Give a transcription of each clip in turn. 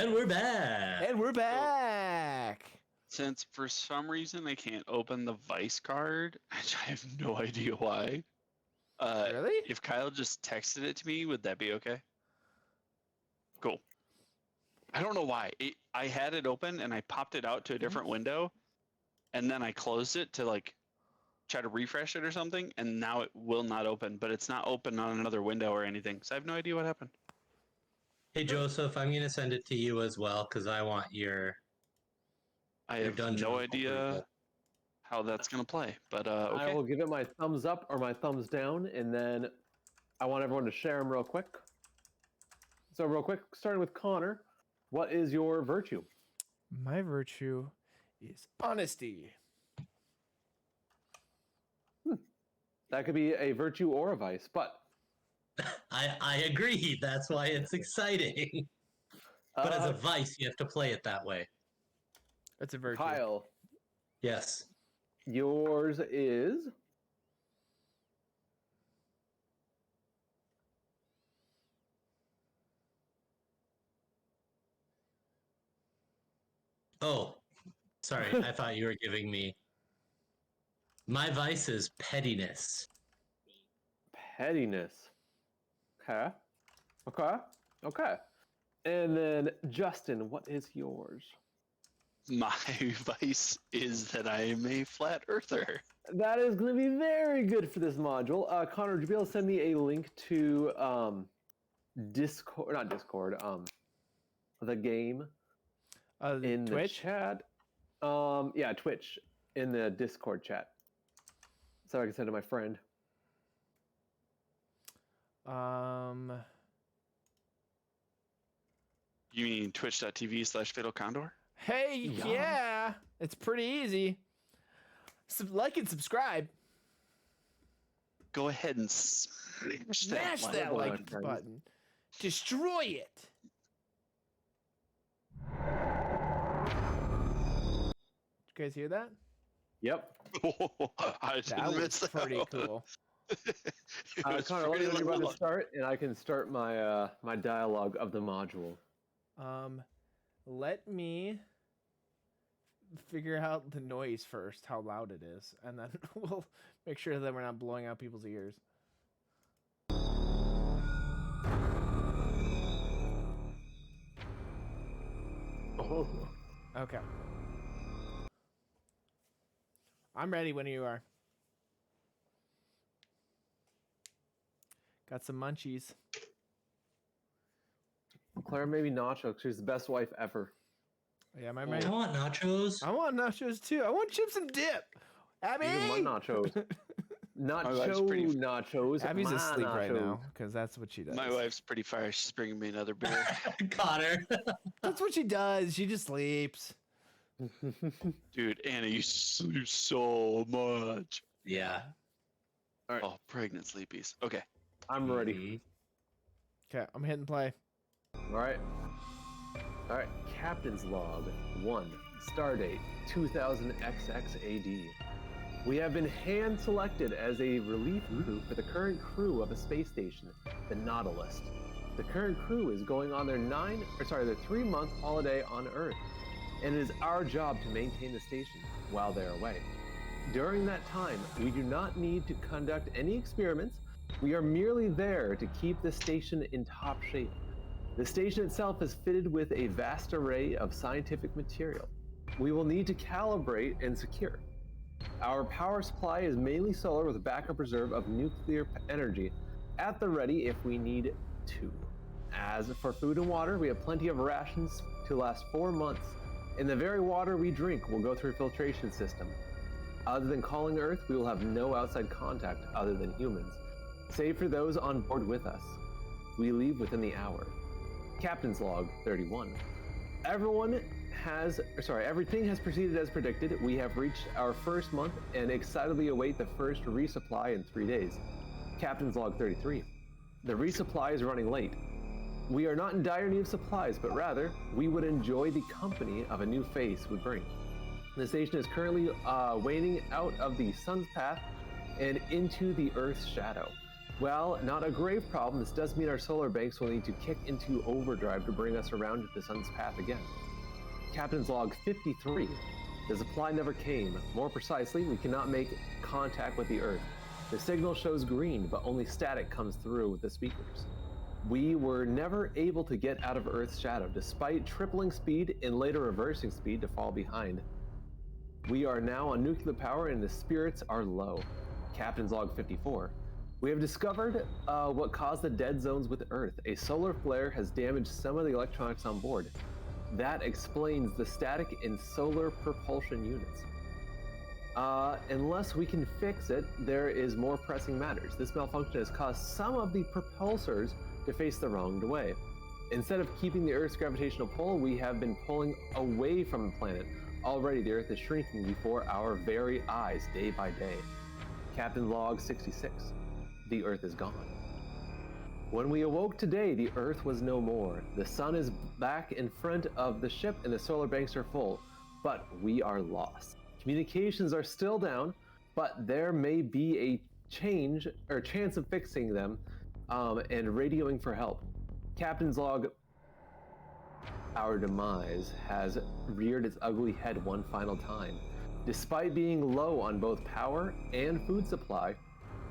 And we're back. And we're back. Since for some reason I can't open the Vice card, which I have no idea why. Really? If Kyle just texted it to me, would that be okay? Cool. I don't know why. I had it open and I popped it out to a different window, and then I closed it to like try to refresh it or something, and now it will not open. But it's not open on another window or anything, so I have no idea what happened. Hey, Joseph, I'm going to send it to you as well because I want your. I have no idea how that's going to play, but okay. I will give it my thumbs up or my thumbs down, and then I want everyone to share them real quick. So real quick, starting with Connor, what is your virtue? My virtue is honesty. That could be a virtue or a vice, but I agree. That's why it's exciting. But as a vice, you have to play it that way. That's a virtue. Kyle, Yes. yours is Oh, sorry. I thought you were giving me. My vice is pettiness. pettiness. Okay. Okay. And then Justin, what is yours? My vice is that I am a flat earther. That is going to be very good for this module. Connor, would you be able to send me a link to Discord, not Discord, the game in the Twitch? chat? Yeah, Twitch in the Discord chat. So I can send to my friend. You mean twitch.tv/Fatal Condor? Hey, yeah. It's pretty easy. Like and subscribe. Go ahead and smash Smash that that like like button. Destroy it. Did you guys hear that? Yep. I didn't That miss was pretty cool. It was Connor, let me know pretty when you're about loud. to start, and I can start my my dialogue of the module. Let me figure out the noise first, how loud it is, and then we'll make sure that we're not blowing out people's ears. Oh. Okay. I'm ready when you are. Got some munchies. Claire, maybe Nacho, 'cause she's the best wife ever. Yeah, my I man. want nachos. I want nachos too. I want chips and dip. Abby! Even my nachos. My wife's Nacho pretty- nachos. Abby's my asleep right nachos. now because that's what she does. My wife's pretty fire. She's bringing me another beer. Connor. That's what she does. She just sleeps. Dude, Anna, you sleep so much. Yeah. Oh, pregnant sleepies. Okay. I'm ready. Okay, I'm hitting play. All right. All right. Captain's log 1. Stardate 2000 XX AD. We have been hand selected as a relief crew for the current crew of a space station, the Nautilus. The current crew is going on their 3-month holiday on Earth, and it is our job to maintain the station while they're away. During that time, we do not need to conduct any experiments. We are merely there to keep the station in top shape. The station itself is fitted with a vast array of scientific material. We will need to calibrate and secure. Our power supply is mainly solar with a backup reserve of nuclear energy at the ready if we need to. As for food and water, we have plenty of rations to last 4 months, and the very water we drink will go through a filtration system. Other than calling Earth, we will have no outside contact other than humans, save for those on board with us. We leave within the hour. Captain's log 31. Everything has proceeded as predicted. We have reached our first month and excitedly await the first resupply in 3 days. Captain's log 33. The resupply is running late. We are not in dire need of supplies, but rather, we would enjoy the company of a new face would bring. The station is currently waning out of the sun's path and into the Earth's shadow. Well, not a grave problem. This does mean our solar banks will need to kick into overdrive to bring us around to the sun's path again. Captain's log 53. The supply never came. More precisely, we cannot make contact with the Earth. The signal shows green, but only static comes through with the speakers. We were never able to get out of Earth's shadow, despite tripling speed and later reversing speed to fall behind. We are now on nuclear power and the spirits are low. Captain's log 54. We have discovered what caused the dead zones with Earth. A solar flare has damaged some of the electronics on board. That explains the static in solar propulsion units. Unless we can fix it, there is more pressing matters. This malfunction has caused some of the propulsors to face the wrong way. Instead of keeping the Earth's gravitational pull, we have been pulling away from the planet. Already, the Earth is shrinking before our very eyes, day by day. Captain log 66. The Earth is gone. When we awoke today, the Earth was no more. The sun is back in front of the ship and the solar banks are full, but we are lost. Communications are still down, but there may be a chance of fixing them and radioing for help. Captain's log. Our demise has reared its ugly head one final time. Despite being low on both power and food supply,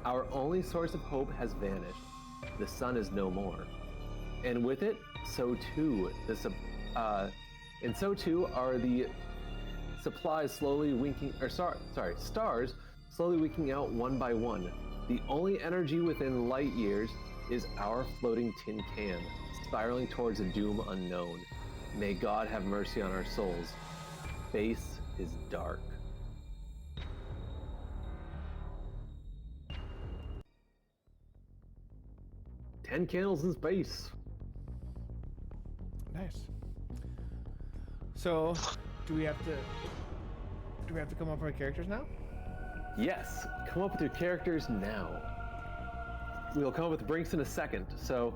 our only source of hope has vanished. The sun is no more. And with it, so too are the supplies slowly winking, stars slowly winking out one by one. The only energy within light years is our floating tin can, spiraling towards a doom unknown. May God have mercy on our souls. Space is dark. Ten candles in space. Nice. So, do we have to come up with characters now? Yes, come up with your characters now. We'll come up with Brinks in a second, so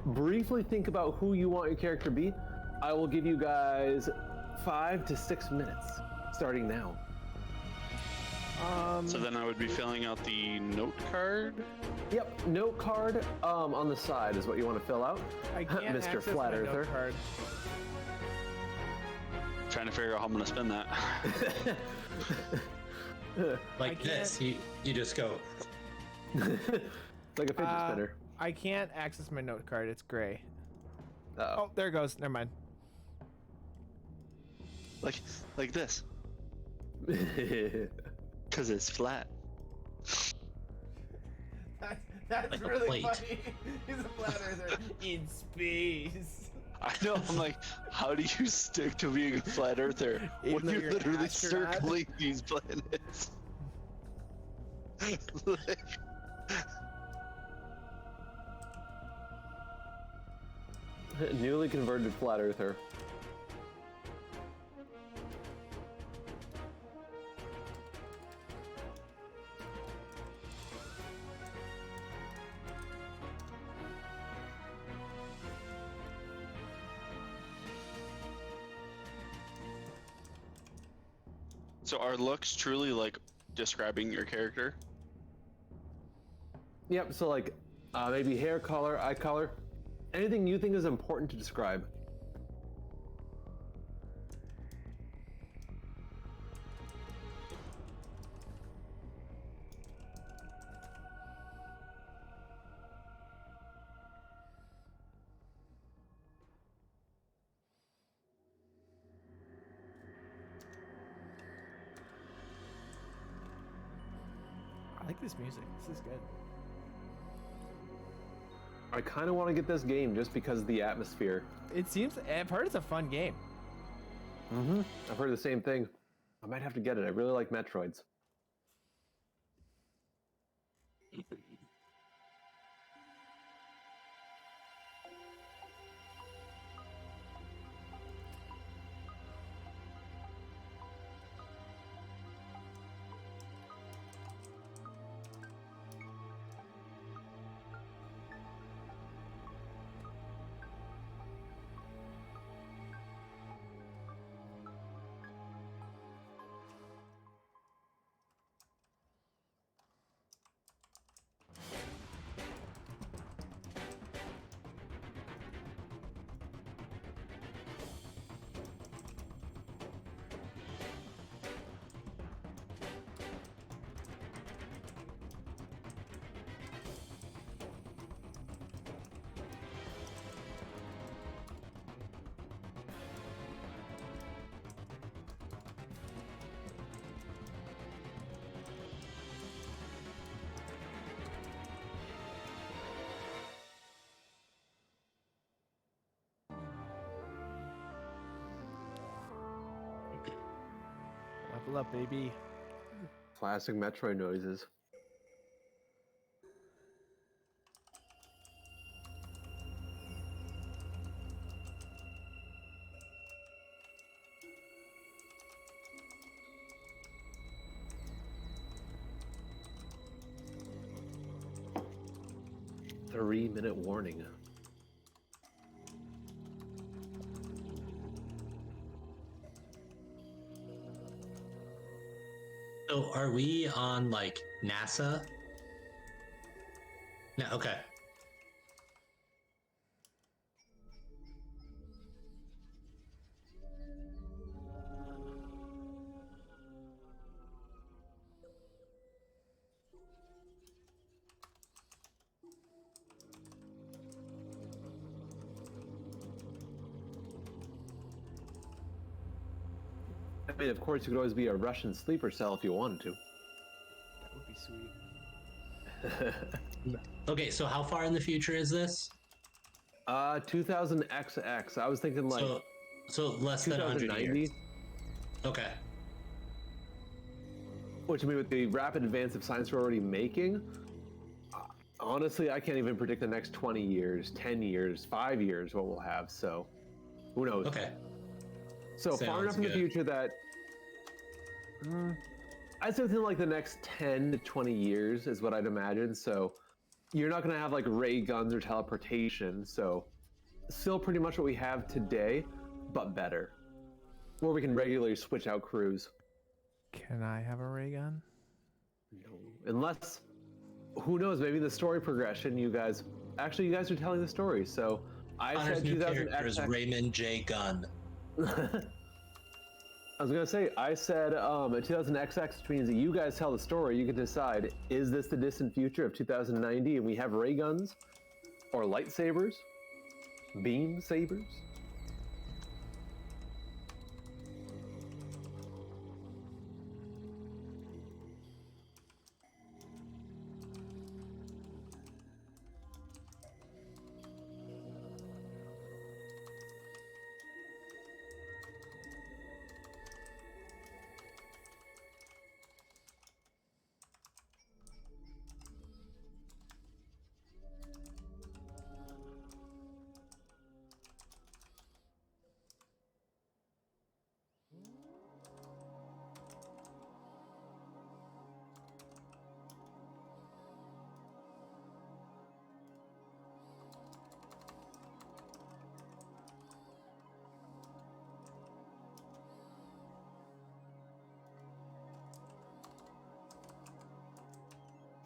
briefly think about who you want your character to be. I will give you guys 5 to 6 minutes, starting now. So then I would be filling out the note card. Yep, note card on the side is what you want to fill out. I can't Mr. access Flat my note Earther. card. Trying to figure out how I'm gonna spend that. Like this, you just go. Like a fidget spinner. I can't access my note card. It's gray. Uh-oh. Oh, there it goes. Never mind. Like this, because it's flat. That's Like a really plate. funny. He's a flat earther in space. I know. I'm like, how do you stick to being a flat earther Even when though you're you're an literally astronaut? circling these planets? Like, Newly converted Flat Earther. so are looks truly like describing your character? Yep, so like maybe hair color, eye color, anything you think is important to describe. I like this music. This is good. I kind of want to get this game just because of the atmosphere. I've heard it's a fun game. Mm-hmm. I've heard the same thing. I might have to get it. I really like Metroids. Level up, baby. Classic Metroid noises. Three-minute warning. So are we on like NASA? No, okay. I mean, of course, you could always be a Russian sleeper cell if you wanted to. That would be sweet. Okay, so how far in the future is this? 2000XX. I was thinking like So less than 100 2090. years. Okay. Which I mean, with the rapid advance of science we're already making, honestly, I can't even predict the next 20 years, 10 years, 5 years what we'll have. So, who knows? Okay. So far Sounds enough in the good. future that I'd say within like the next 10 to 20 years is what I'd imagine. So you're not going to have like ray guns or teleportation. So still pretty much what we have today, but better. Where we can regularly switch out crews. Can I have a ray gun? No. Unless, who knows, maybe the story progression, you guys are telling the story. So I Connor's said new character is 2000XX. Raymond J. Gunn. I was gonna say, I said 2000XX, which means that you guys tell the story. You can decide, is this the distant future of 2090 and we have ray guns? Or lightsabers? Beam sabers?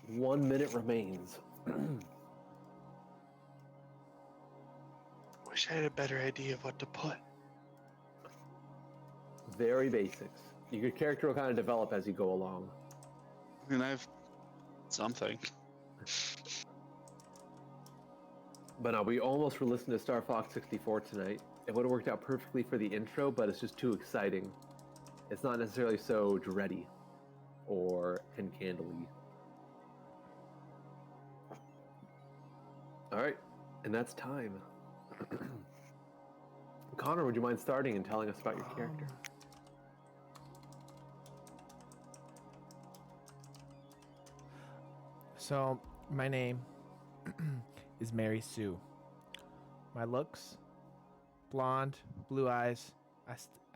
One minute remains. Wish I had a better idea of what to put. Very basics. Your character will kind of develop as you go along. I mean, I have something. But no, we almost were listening to Star Fox 64 tonight. It would have worked out perfectly for the intro, but it's just too exciting. It's not necessarily so dready or candle-y. All right, and that's time. Connor, would you mind starting and telling us about your character? So, my name is Mary Sue. My looks, blonde, blue eyes,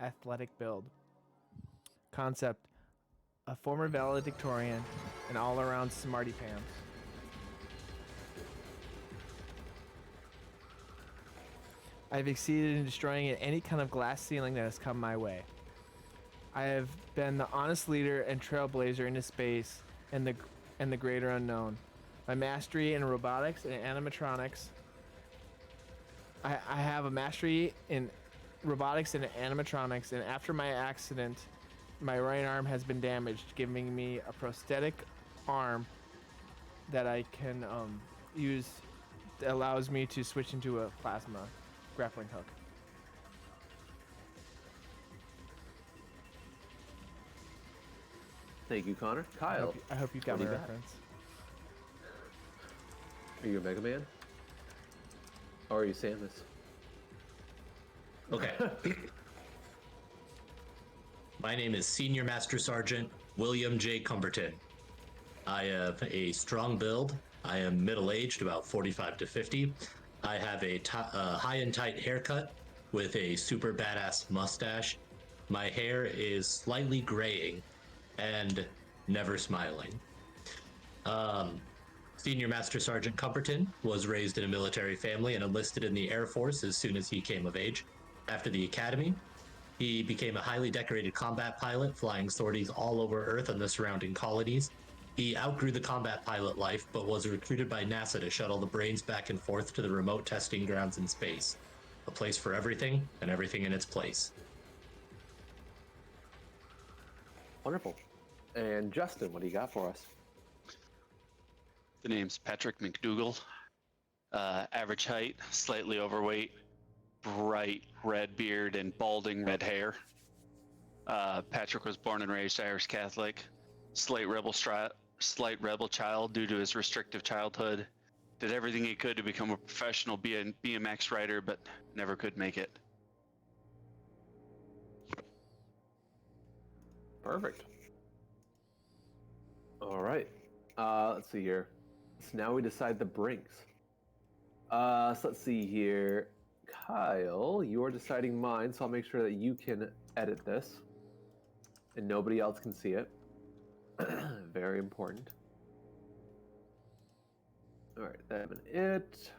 athletic build. Concept, a former valedictorian, and all-around smarty pants. I've exceeded in destroying any kind of glass ceiling that has come my way. I have been the honest leader and trailblazer into space and the greater unknown. My mastery in robotics and animatronics. I have a mastery in robotics and animatronics, and after my accident, my right arm has been damaged, giving me a prosthetic arm that I can use that allows me to switch into a plasma grappling hook. Thank you, Connor. Kyle, I hope you got what do my you got? reference. Are you a Mega Man? Or are you Samus? Okay. My name is Senior Master Sergeant William J. Cumberton. I have a strong build. I am middle-aged, about 45 to 50. I have a high and tight haircut with a super badass mustache. My hair is slightly graying and never smiling. Senior Master Sergeant Cumberton was raised in a military family and enlisted in the Air Force as soon as he came of age. After the academy, he became a highly decorated combat pilot, flying sorties all over Earth and the surrounding colonies. He outgrew the combat pilot life, but was recruited by NASA to shuttle the brains back and forth to the remote testing grounds in space. A place for everything, and everything in its place. Wonderful. And Justin, what do you got for us? The name's Patrick McDougal. Average height, slightly overweight, bright red beard and balding red hair. Patrick was born and raised Irish Catholic. Slight rebel child due to his restrictive childhood. Did everything he could to become a professional BMX rider, but never could make it. Perfect. All right. Let's see here. So now we decide the Brinks. So let's see here. Kyle, you're deciding mine, so I'll make sure that you can edit this. And nobody else can see it. Very important. All right, that's it. Has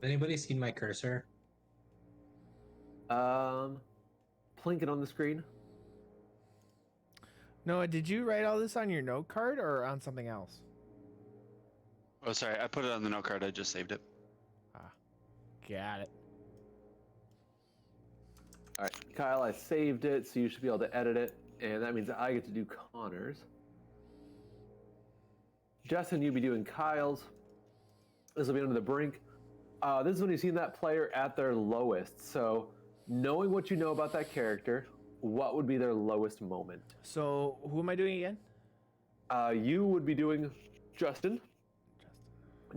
anybody seen my cursor? Plink it on the screen. Noah, did you write all this on your note card or on something else? Oh, sorry, I put it on the note card. I just saved it. Got it. All right, Kyle, I saved it, so you should be able to edit it, and that means I get to do Connor's. Justin, you'll be doing Kyle's. This will be under the Brink. This is when you've seen that player at their lowest. So, knowing what you know about that character, what would be their lowest moment? So, who am I doing again? You would be doing Justin.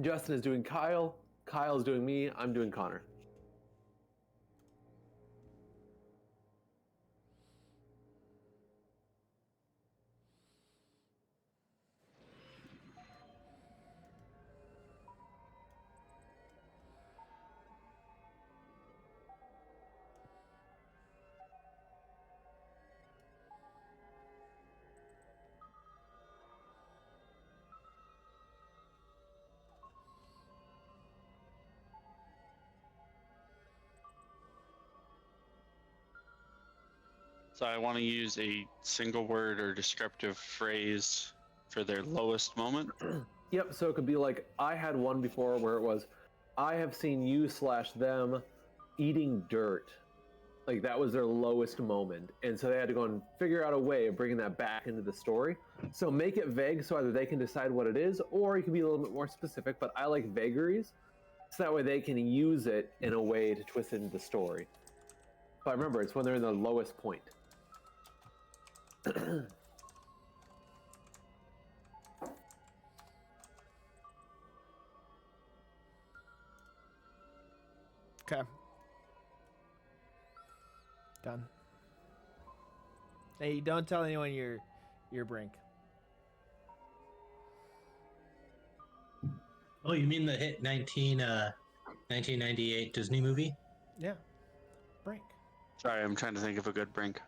Justin is doing Kyle. Kyle's doing me. I'm doing Connor. So I want to use a single word or descriptive phrase for their lowest moment. Yep, so it could be like, I had one before where it was, I have seen you / them eating dirt. Like, that was their lowest moment. And so they had to go and figure out a way of bringing that back into the story. So make it vague so either they can decide what it is, or you can be a little bit more specific, but I like vagaries, so that way they can use it in a way to twist it into the story. But remember, it's when they're in the lowest point. Okay. Done. Hey, don't tell anyone your Brink. Oh, you mean the hit 1998 Disney movie? Yeah. Brink. Sorry, I'm trying to think of a good Brink.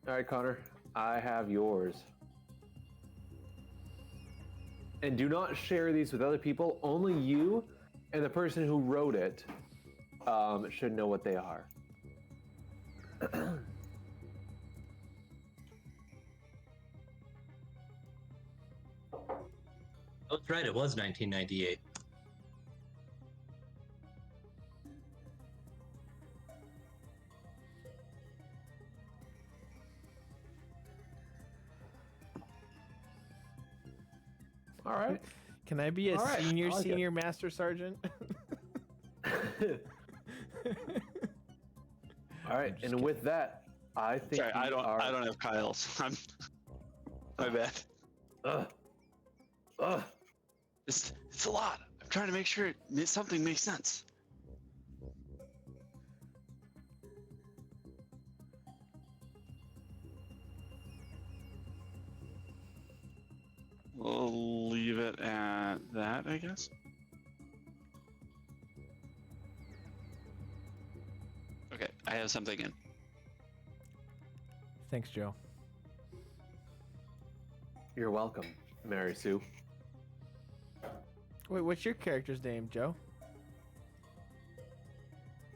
All right, Connor, I have yours. And do not share these with other people. Only you and the person who wrote it should know what they are. Oh, that's right, it was 1998. All right. Can I be a All right, senior I like it. senior master sergeant? All right, just and kidding. with that, I think Sorry, I we don't are- have Kyle's. My bad. Ugh. Ugh. It's a lot. I'm trying to make sure something makes sense. We'll leave it at that, I guess. Okay, I have something in. Thanks, Joe. You're welcome, Mary Sue. Wait, what's your character's name, Joe?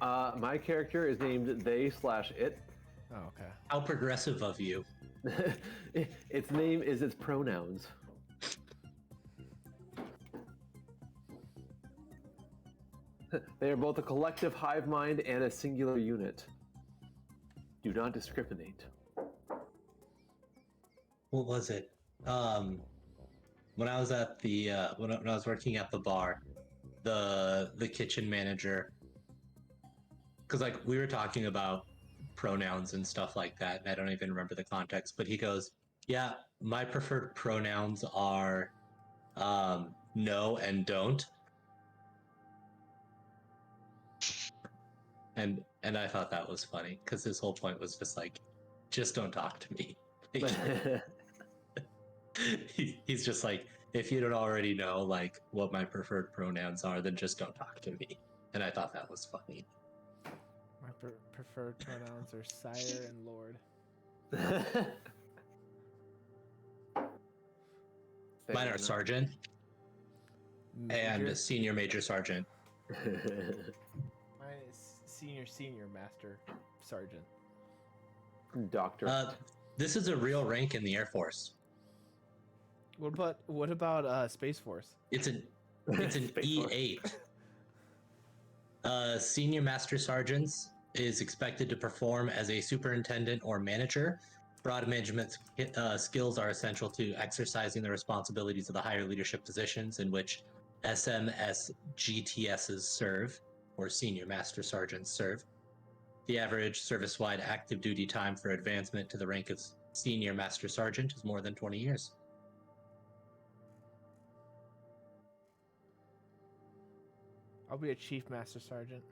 My character is named They/It. Oh, okay. How progressive of you. Its name is its pronouns. They are both a collective hive mind and a singular unit. Do not discriminate. What was it? When I was at the when I was working at the bar, the kitchen manager, because like we were talking about pronouns and stuff like that, and I don't even remember the context, but he goes, "Yeah, my preferred pronouns are no and don't." And I thought that was funny because his whole point was just like, just don't talk to me. He's just like, if you don't already know like what my preferred pronouns are, then just don't talk to me. And I thought that was funny. My preferred pronouns are sire and lord. Mine are sergeant Major? and senior major sergeant. Mine is senior master sergeant. Doctor. This is a real rank in the Air Force. What about Space Force? It's an E8. Senior master sergeants is expected to perform as a superintendent or manager. Broad management skills are essential to exercising the responsibilities of the higher leadership positions in which SMSGTSs serve, or senior master sergeants serve. The average service-wide active duty time for advancement to the rank of senior master sergeant is more than 20 years. I'll be a chief master sergeant.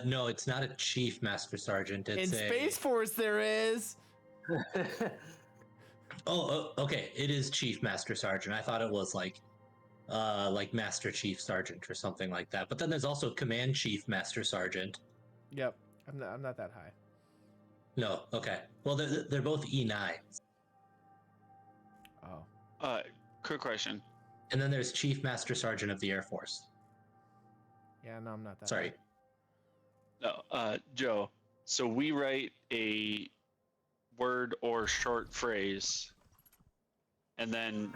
No, it's not a chief master sergeant. It's In Space Force, there is. Okay. It is chief master sergeant. I thought it was like master chief sergeant or something like that. But then there's also command chief master sergeant. Yep, I'm not that high. No, okay. Well, they're both E9s. Oh. Quick question. And then there's chief master sergeant of the Air Force. Yeah, no, I'm not that. Sorry. No, Joe. So we write a word or short phrase, and then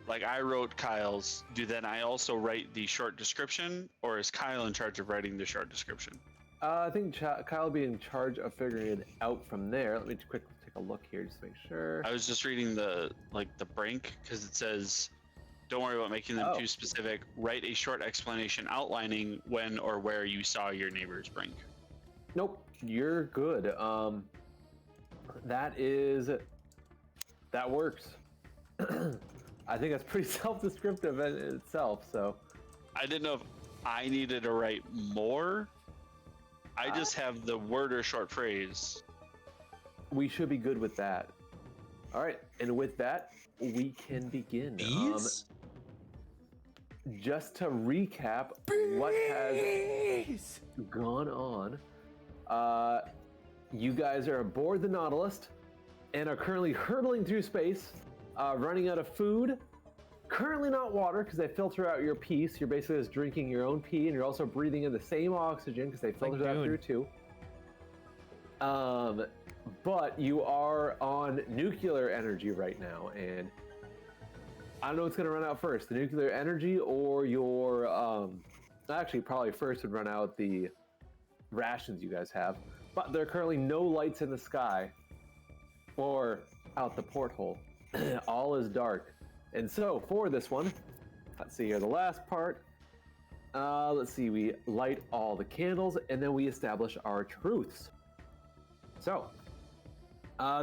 like I wrote Kyle's. Then I also write the short description, or is Kyle in charge of writing the short description? I think Kyle will be in charge of figuring it out from there. Let me quickly take a look here just to make sure. I was just reading the brink because it says, "Don't worry about making them too specific. Write a short explanation outlining when or where you saw your neighbor's brink." Nope, you're good. That works. I think that's pretty self-descriptive in itself. So I didn't know if I needed to write more. I just have the word or short phrase. We should be good with that. All right, and with that, we can begin. Bees? Just to recap what has gone on, you guys are aboard the Nautilus and are currently hurtling through space, running out of food. Currently not water because they filter out your pee, so you're basically just drinking your own pee, and you're also breathing in the same oxygen because they filter that through too. But you are on nuclear energy right now, and I don't know what's going to run out first, the nuclear energy or your, actually probably first would run out the rations you guys have, but there are currently no lights in the sky or out the porthole. All is dark. And so for this one, let's see here, the last part, let's see, we light all the candles and then we establish our truths. So,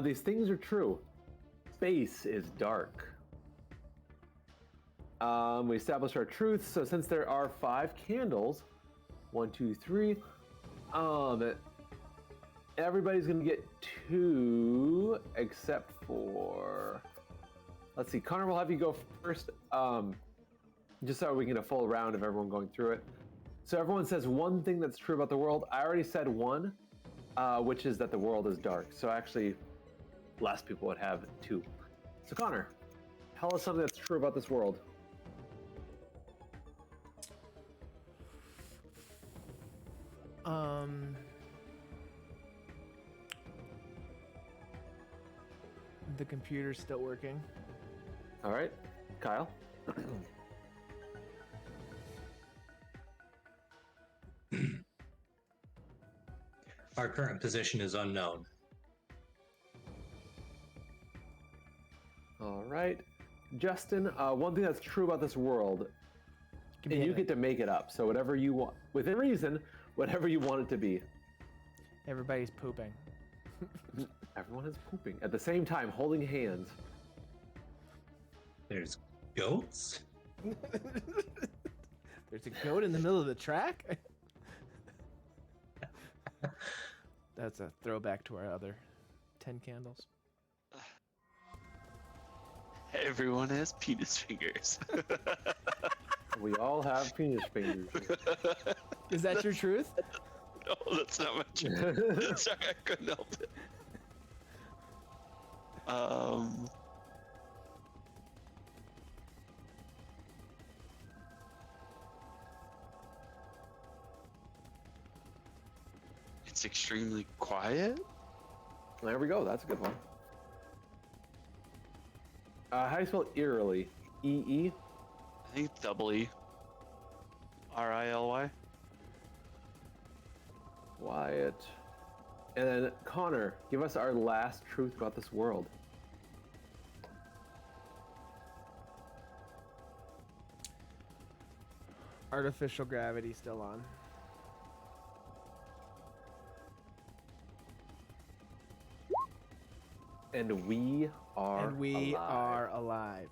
these things are true. space is dark. We established our truth. So since there are 5 candles, 1, 2, 3, everybody's gonna get 2, except for, let's see, Connor, we'll have you go first, just so we can get a full round of everyone going through it. So everyone says one thing that's true about the world. I already said one, which is that the world is dark. So actually, less people would have 2. So Connor, tell us something that's true about this world. The computer's still working. All right, Kyle. Our current position is unknown. All right, Justin. One thing that's true about this world, Give me and you a- get to make it up. So whatever you want, within reason, whatever you want it to be. Everybody's pooping. Everyone is pooping at the same time, holding hands. There's goats? There's a goat in the middle of the track? That's a throwback to our other 10 candles. Everyone has penis fingers. We all have penis fingers. Is that your truth? No, that's not my truth. Sorry, I couldn't help it. It's extremely quiet. There we go. That's a good one. How do you spell eerily? E-E? I think double E. R-I-L-Y. Quiet. And then Connor, give us our last truth about this world. Artificial gravity still on. And we are And we alive. are alive.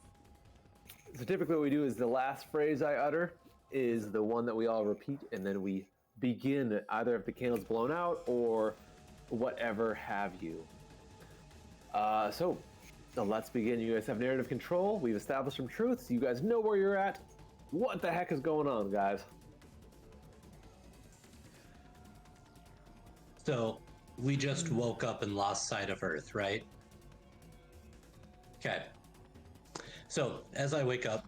So typically what we do is the last phrase I utter is the one that we all repeat, and then we begin either if the candle's blown out or whatever have you. So let's begin. You guys have narrative control. We've established some truths. You guys know where you're at. What the heck is going on, guys? So, we just woke up and lost sight of Earth, right? Okay. So, as I wake up,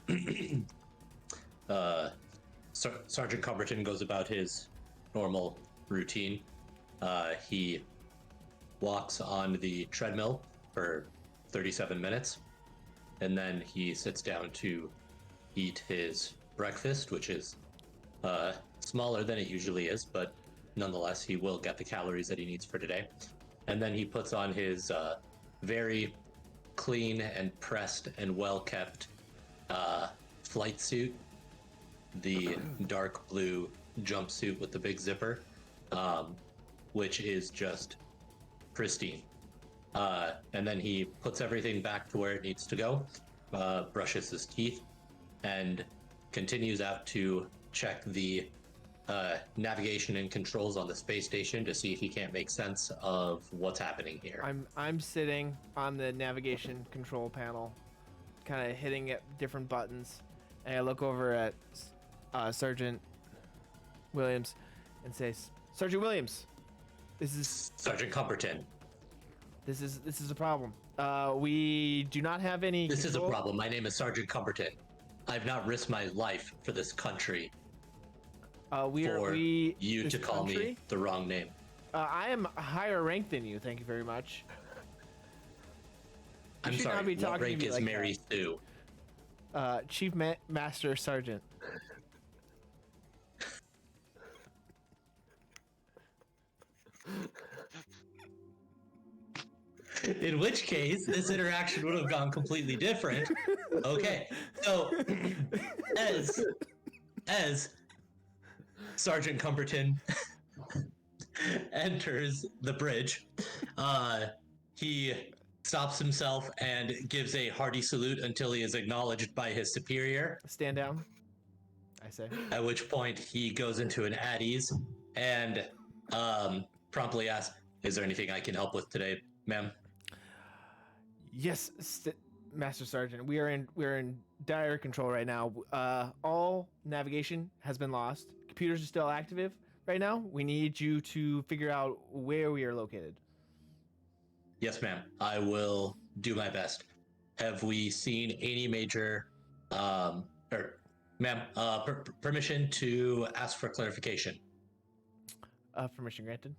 Sergeant Cumberton goes about his normal routine. He walks on the treadmill for 37 minutes, and then he sits down to eat his breakfast, which is smaller than it usually is, but nonetheless, he will get the calories that he needs for today. And then he puts on his very clean and pressed and well-kept flight suit, the dark blue jumpsuit with the big zipper, which is just pristine. And then he puts everything back to where it needs to go, brushes his teeth, and continues out to check the navigation and controls on the space station to see if he can't make sense of what's happening here. I'm sitting on the navigation control panel, kind of hitting at different buttons, and I look over at Sergeant Williams and say, "Sergeant Williams, this is Sergeant Cumberton, a problem. We do not have any. this is a control." problem. My name is Sergeant Cumberton. I've not risked my life for this country for you this to call me country? the wrong name. I am higher ranked than you. Thank you very much. I'm should not sorry, be what talking to rank me is like Mary Sue? Chief Master Sergeant. In which case, this interaction would have gone completely different. Okay, so as Sergeant Cumberton enters the bridge, he stops himself and gives a hearty salute until he is acknowledged by his superior. Stand down, I say. At which point he goes into an at ease and promptly asks, "Is there anything I can help with today, ma'am?" Yes, Master Sergeant. We're in dire control right now. All navigation has been lost. Computers are still active right now. We need you to figure out where we are located. Yes, ma'am. I will do my best. Have we seen any major, ma'am, permission to ask for clarification? Permission granted.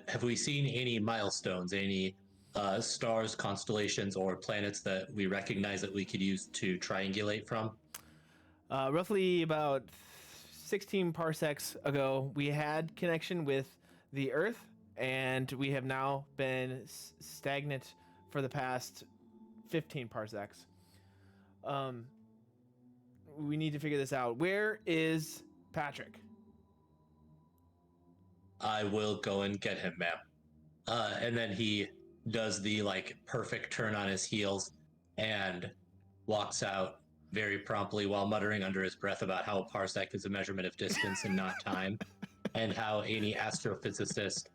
Have we seen any milestones, any stars, constellations, or planets that we recognize that we could use to triangulate from? Roughly about 16 parsecs ago, we had connection with the Earth, and we have now been stagnant for the past 15 parsecs. We need to figure this out. Where is Patrick? I will go and get him, ma'am. And then he does the perfect turn on his heels and walks out very promptly while muttering under his breath about how a parsec is a measurement of distance and not time, and how any astrophysicist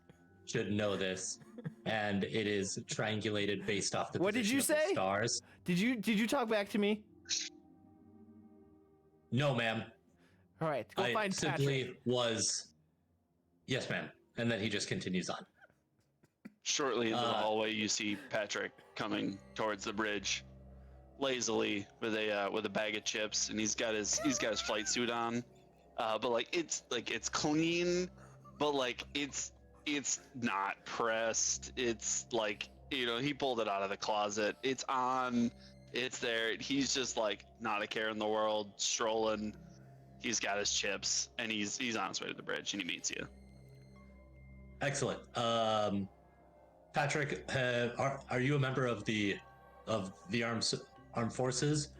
should know this, and it is triangulated based off the What did position you of the say? stars. Did you talk back to me? No, ma'am. All right, go I find simply Patrick. was. Yes, ma'am. And then he just continues on. Shortly into the hallway, you see Patrick coming towards the bridge, lazily with a bag of chips, and he's got his flight suit on, but it's clean, but it's not pressed. It's he pulled it out of the closet. It's on. It's there. He's just not a care in the world, strolling. He's got his chips, and he's on his way to the bridge, and he meets you. Excellent. Patrick, are you a member of the armed forces,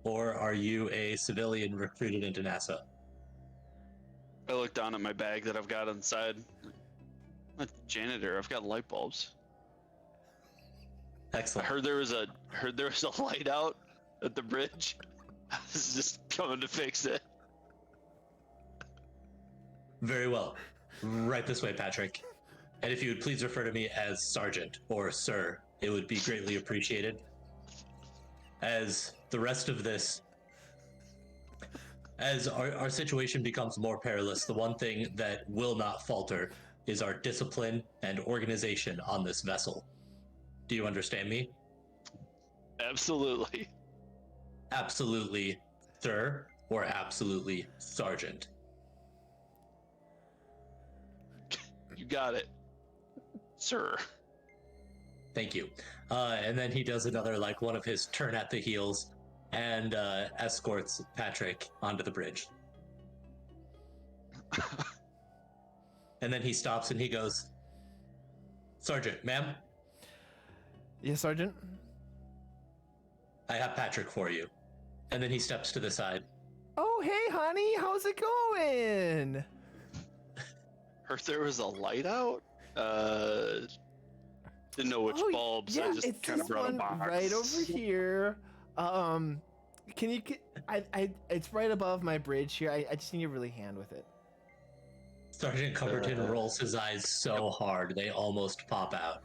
or are you a civilian recruited into NASA? I look down at my bag that I've got inside. I'm a janitor. I've got light bulbs. I Excellent. heard there was a light out at the bridge. I was just coming to fix it. Very well. Right this way, Patrick. And if you would please refer to me as Sergeant or Sir, it would be greatly appreciated. As the rest of this, as our situation becomes more perilous, the one thing that will not falter is our discipline and organization on this vessel. Do you understand me? Absolutely. Absolutely, Sir, or absolutely, Sergeant. You got it, sir. Thank you. And then he does another, one of his turn at the heels and escorts Patrick onto the bridge. And then he stops and he goes, "Sergeant, ma'am, Yes, Sergeant. I have Patrick for you." And then he steps to the side. Oh, hey, honey, how's it going? Heard there was a light out. Didn't know which bulbs. Yeah, I just it's kind of this brought a one box. right over here. It's right above my bridge here. I just need you to really hand with it. Sergeant Cumberton rolls his eyes so hard they almost pop out.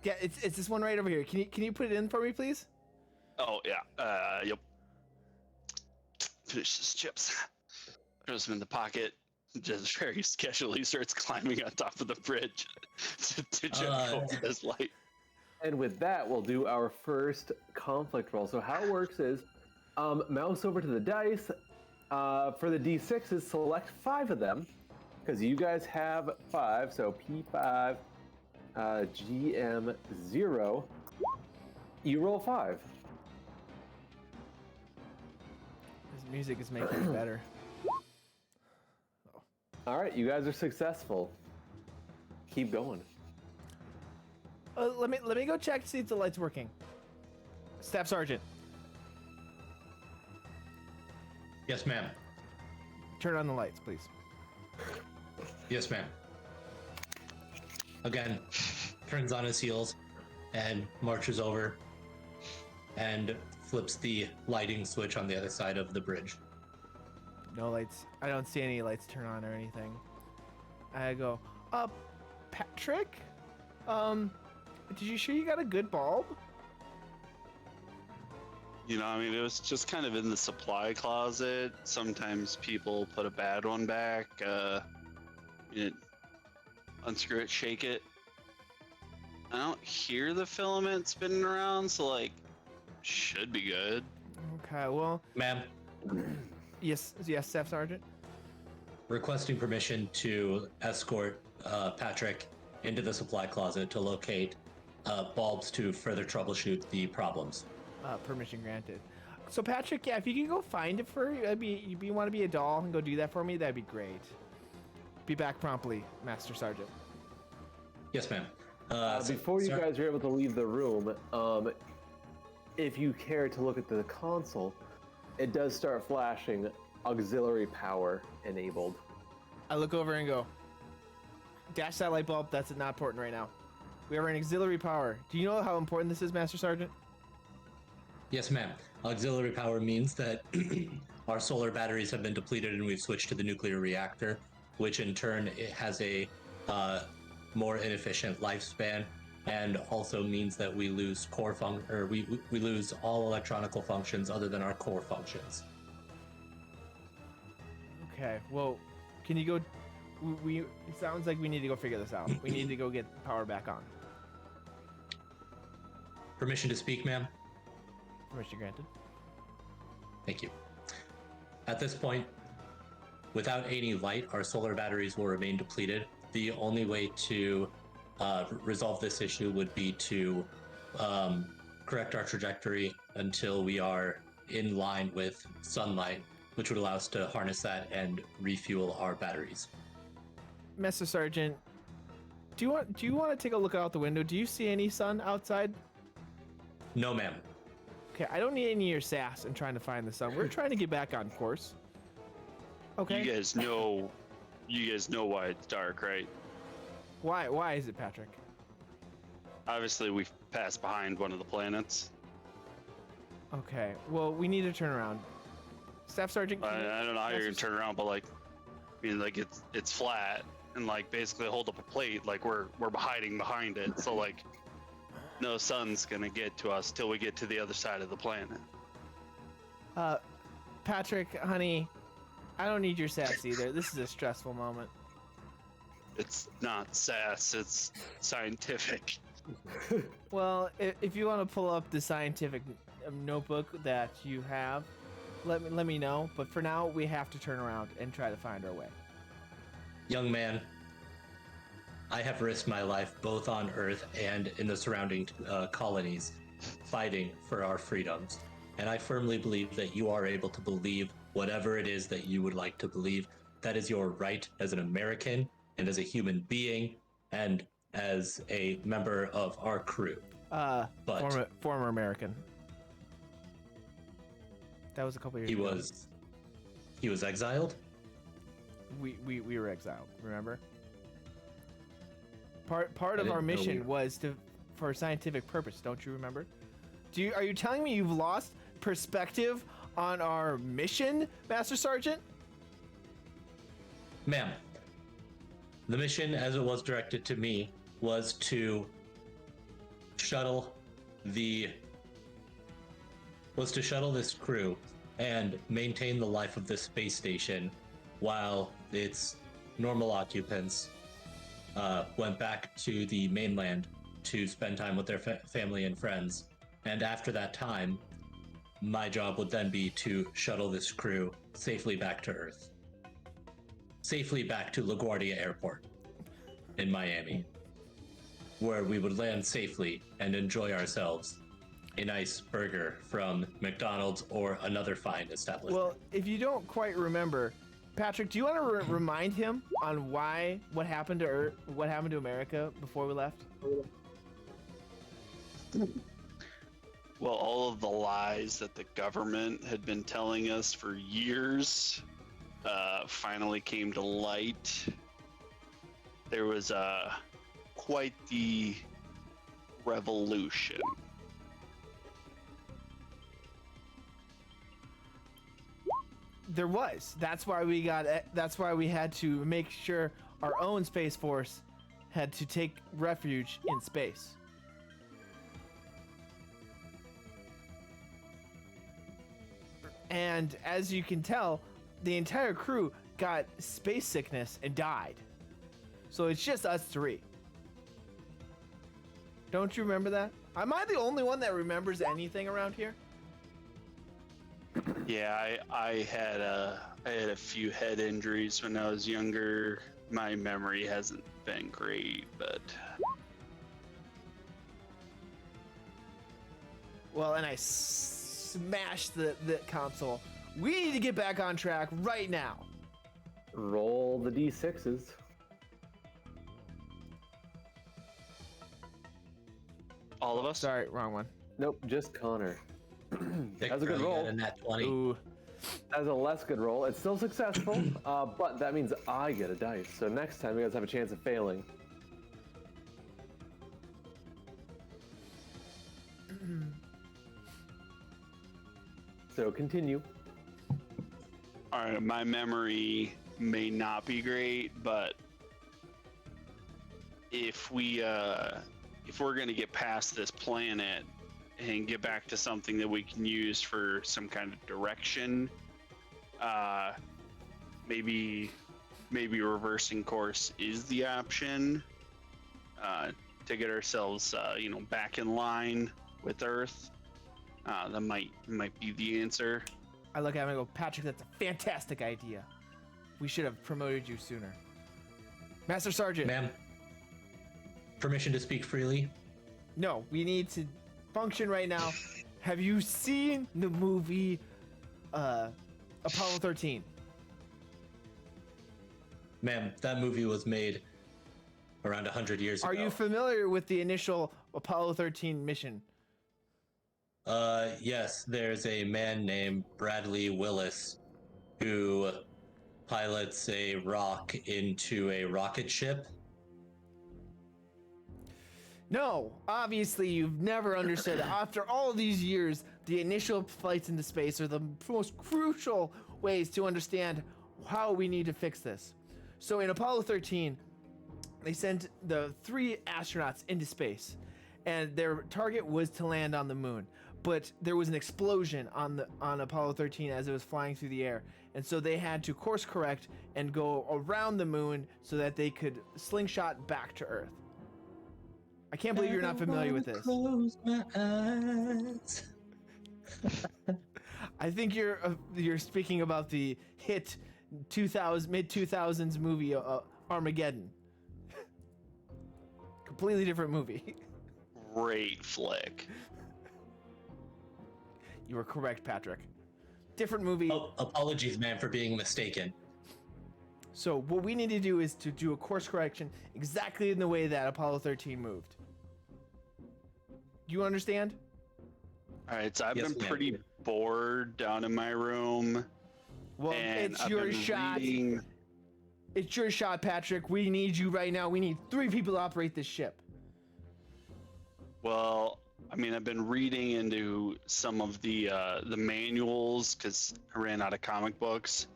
Yeah, it's this one right over here. Can you put it in for me, please? Oh yeah. Yep. Finish his chips. Throws them in the pocket. Just very casually starts climbing on top of the bridge to jump over this light. And with that, we'll do our first conflict roll. So how it works is, mouse over to the dice. For the d6s, select 5 of them, because you guys have 5. So P5, GM0. You roll 5. This music is making it better. All right, you guys are successful. Keep going. Let me go check to see if the light's working. Staff Sergeant, Yes, ma'am. turn on the lights, please. Yes, ma'am. Again, turns on his heels and marches over and flips the lighting switch on the other side of the bridge. No lights. I don't see any lights turn on or anything. I go, Patrick? Did you sure you got a good bulb? You know, I mean, it was just kind of in the supply closet. Sometimes people put a bad one back. Unscrew it, shake it. I don't hear the filament spinning around, so like, should be good. Okay, well, Ma'am, yes, Staff Sergeant. requesting permission to escort Patrick into the supply closet to locate bulbs to further troubleshoot the problems. Permission granted. So Patrick, yeah, if you could go find it for you want to be a doll and go do that for me, that'd be great. Be back promptly, Master Sergeant. Yes, ma'am. Before you sir? guys are able to leave the room, if you care to look at the console, it does start flashing auxiliary power enabled. I look over and go, dash that light bulb. That's not important right now. We have an auxiliary power. Do you know how important this is, Master Sergeant? Yes, ma'am. Auxiliary power means that our solar batteries have been depleted and we've switched to the nuclear reactor, which in turn it has a more inefficient lifespan, and also means that we lose we lose all electronical functions other than our core functions. Okay. Well, can you go? It sounds like we need to go figure this out. We need to go get power back on. Permission to speak, ma'am? Permission granted. Thank you. At this point, without any light, our solar batteries will remain depleted. The only way to resolve this issue would be to correct our trajectory until we are in line with sunlight, which would allow us to harness that and refuel our batteries. Master Sergeant, do you want to take a look out the window? Do you see any sun outside? No, ma'am. Okay, I don't need any of your sass in trying to find the sun. We're trying to get back on course. Okay. You guys know why it's dark, right? Why is it, Patrick? Obviously, we've passed behind one of the planets. Okay. Well, we need to turn around. Staff Sergeant. I don't know how you're gonna turn around, but like, I mean, like it's flat and like basically hold up a plate, like we're hiding behind it. So like, no sun's gonna get to us till we get to the other side of the planet. Patrick, honey, I don't need your sass either. This is a stressful moment. It's not sass, it's scientific. Well, if you want to pull up the scientific notebook that you have, let me know. But for now, we have to turn around and try to find our way. Young man, I have risked my life both on Earth and in the surrounding colonies fighting for our freedoms. And I firmly believe that you are able to believe whatever it is that you would like to believe. That is your right as an American and as a human being and as a member of our crew. But Former American. That was a couple years ago. He was exiled? We were exiled, remember? Part of our didn't know mission was for a scientific purpose, don't you remember? Are you telling me you've lost perspective on our mission, Master Sergeant? Ma'am, the mission as it was directed to me was to shuttle this crew and maintain the life of this space station while its normal occupants went back to the mainland to spend time with their family and friends. And after that time, my job would then be to shuttle this crew safely back to Earth. Safely back to LaGuardia Airport in Miami, where we would land safely and enjoy ourselves a nice burger from McDonald's or another fine establishment. Well, if you don't quite remember, Patrick, do you want to remind him on what happened to Earth, what happened to America before we left? Well, all of the lies that the government had been telling us for years finally came to light there was quite the revolution. There was. That's why we got. That's why we had to make sure our own Space Force had to take refuge in space. And as you can tell, the entire crew got space sickness and died. So it's just us three. Don't you remember that? Am I the only one that remembers anything around here? Yeah, I had a few head injuries when I was younger. My memory hasn't been great, but Well, and I smashed the console. We need to get back on track right now. Roll the d6s. all of us. Sorry, wrong one. Nope, just Connor. Dick That's a good really roll. got a nat 20. Ooh. That's a less good roll. It's still successful, but that means I get a dice. So next time you guys have a chance of failing. So continue. All right, my memory may not be great, but if we're gonna get past this planet and get back to something that we can use for some kind of direction, maybe reversing course is the option to get ourselves back in line with Earth. That might be the answer. I look at him and go, Patrick, that's a fantastic idea. We should have promoted you sooner. Master Sergeant. Ma'am, permission to speak freely? No, we need to function right now. Have you seen the movie Apollo 13? Ma'am, that movie was made around 100 years Are ago. you familiar with the initial Apollo 13 mission? Yes, there's a man named Bradley Willis who pilots a rock into a rocket ship. No, obviously you've never understood. After all these years, the initial flights into space are the most crucial ways to understand how we need to fix this. So in Apollo 13, they sent the 3 astronauts into space, and their target was to land on the moon. But there was an explosion on Apollo 13 as it was flying through the air, and so they had to course correct and go around the moon so that they could slingshot back to Earth. I can't believe you're not familiar with this. Close my eyes. I think you're speaking about the hit mid 2000s movie Armageddon. Completely different movie. Great flick. You were correct, Patrick. Different movie. Oh, apologies, ma'am, for being mistaken. So what we need to do is to do a course correction exactly in the way that Apollo 13 moved. Do you understand? All right, so I've Yes, been ma'am. pretty bored down in my room. Well, and it's I've your been shot. reading- It's your shot, Patrick. We need you right now. We need 3 people to operate this ship. Well, I mean, I've been reading into some of the manuals because I ran out of comic books,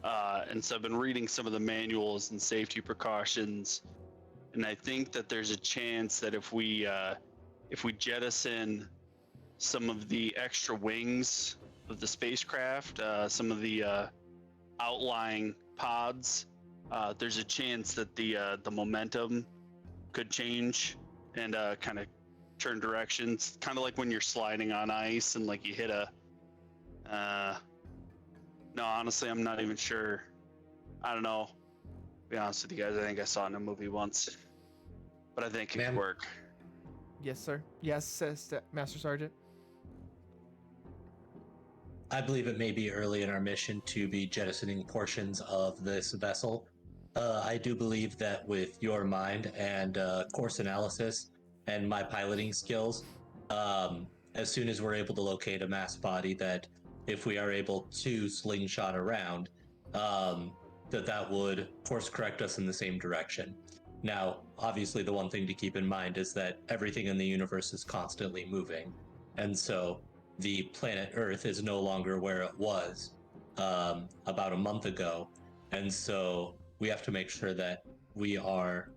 and so I've been reading some of the manuals and safety precautions, and I think that there's a chance that if we jettison some of the extra wings of the spacecraft, some of the outlying pods, there's a chance that the momentum could change and kind of turn directions, kind of like when you're sliding on ice and like you hit a no, honestly, I'm not even sure. I don't know, to be honest with you guys. I think I saw it in a movie once, but I think it could Ma'am? work. Yes, sir. Yes, says Master Sergeant. I believe it may be early in our mission to be jettisoning portions of this vessel. I do believe that with your mind and course analysis and my piloting skills, as soon as we're able to locate a mass body, that if we are able to slingshot around, that would course correct us in the same direction. Now, obviously, the one thing to keep in mind is that everything in the universe is constantly moving. And so the planet Earth is no longer where it was about a month ago. And so we have to make sure that we are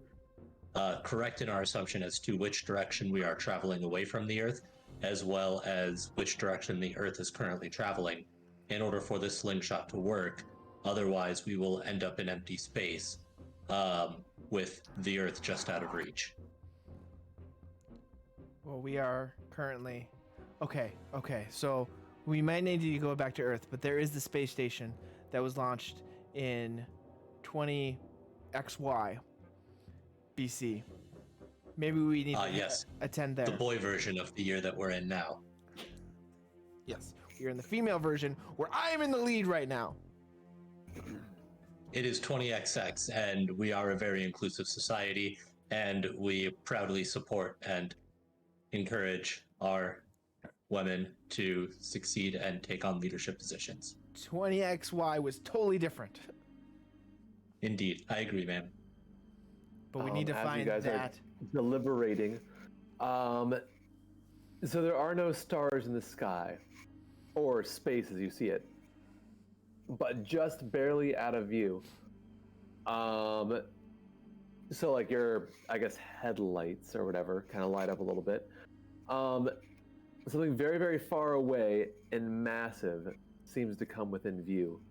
correct in our assumption as to which direction we are traveling away from the Earth, as well as which direction the Earth is currently traveling in order for this slingshot to work. Otherwise, we will end up in empty space with the Earth just out of reach. Well, we are currently. Okay. So we might need to go back to Earth, but there is the space station that was launched in 20XY BC. Maybe we need to Yes. attend there. The boy version of the year that we're in now. Yes. You're in the female version where I am in the lead right now. It is 20XX, and we are a very inclusive society, and we proudly support and encourage our women to succeed and take on leadership positions. 20XY was totally different. Indeed, I agree, man. But we need to as find you guys that. are deliberating. So there are no stars in the sky or space as you see it, but just barely out of view. So like your, I guess, headlights or whatever kind of light up a little bit. Something very, very far away and massive seems to come within view.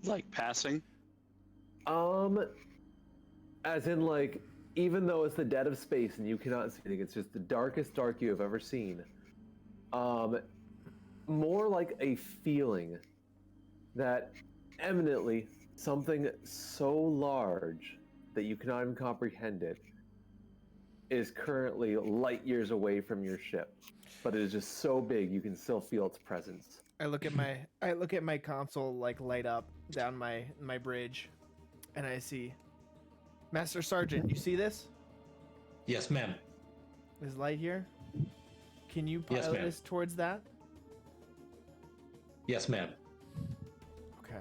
Like passing? As in, like, even though it's the dead of space and you cannot see anything, it's just the darkest dark you have ever seen. More like a feeling that eminently something so large that you cannot even comprehend it is currently light years away from your ship, but it is just so big you can still feel its presence. I look at my console like light up down my bridge, and I see Master Sergeant. You see this? Yes, ma'am. This light here. Can you Yes, pilot ma'am. us towards that? Yes, ma'am.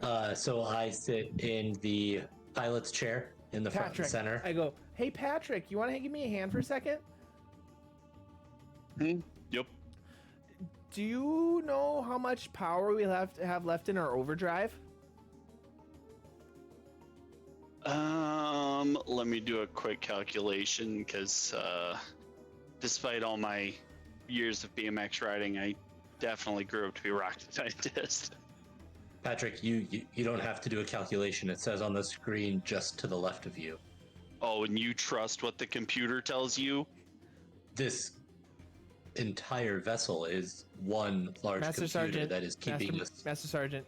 Okay. So I sit in the pilot's chair in the front and Patrick, center. I go, hey Patrick, you want to give me a hand for a second? Yep. Do you know how much power we have left in our overdrive? Let me do a quick calculation because despite all my years of BMX riding, I definitely grew up to be a rocket scientist. Patrick, you don't have to do a calculation. It says on the screen just to the left of you. Oh, and you trust what the computer tells you? This entire vessel is one large Master computer Sergeant, that is keeping us. Master Sergeant.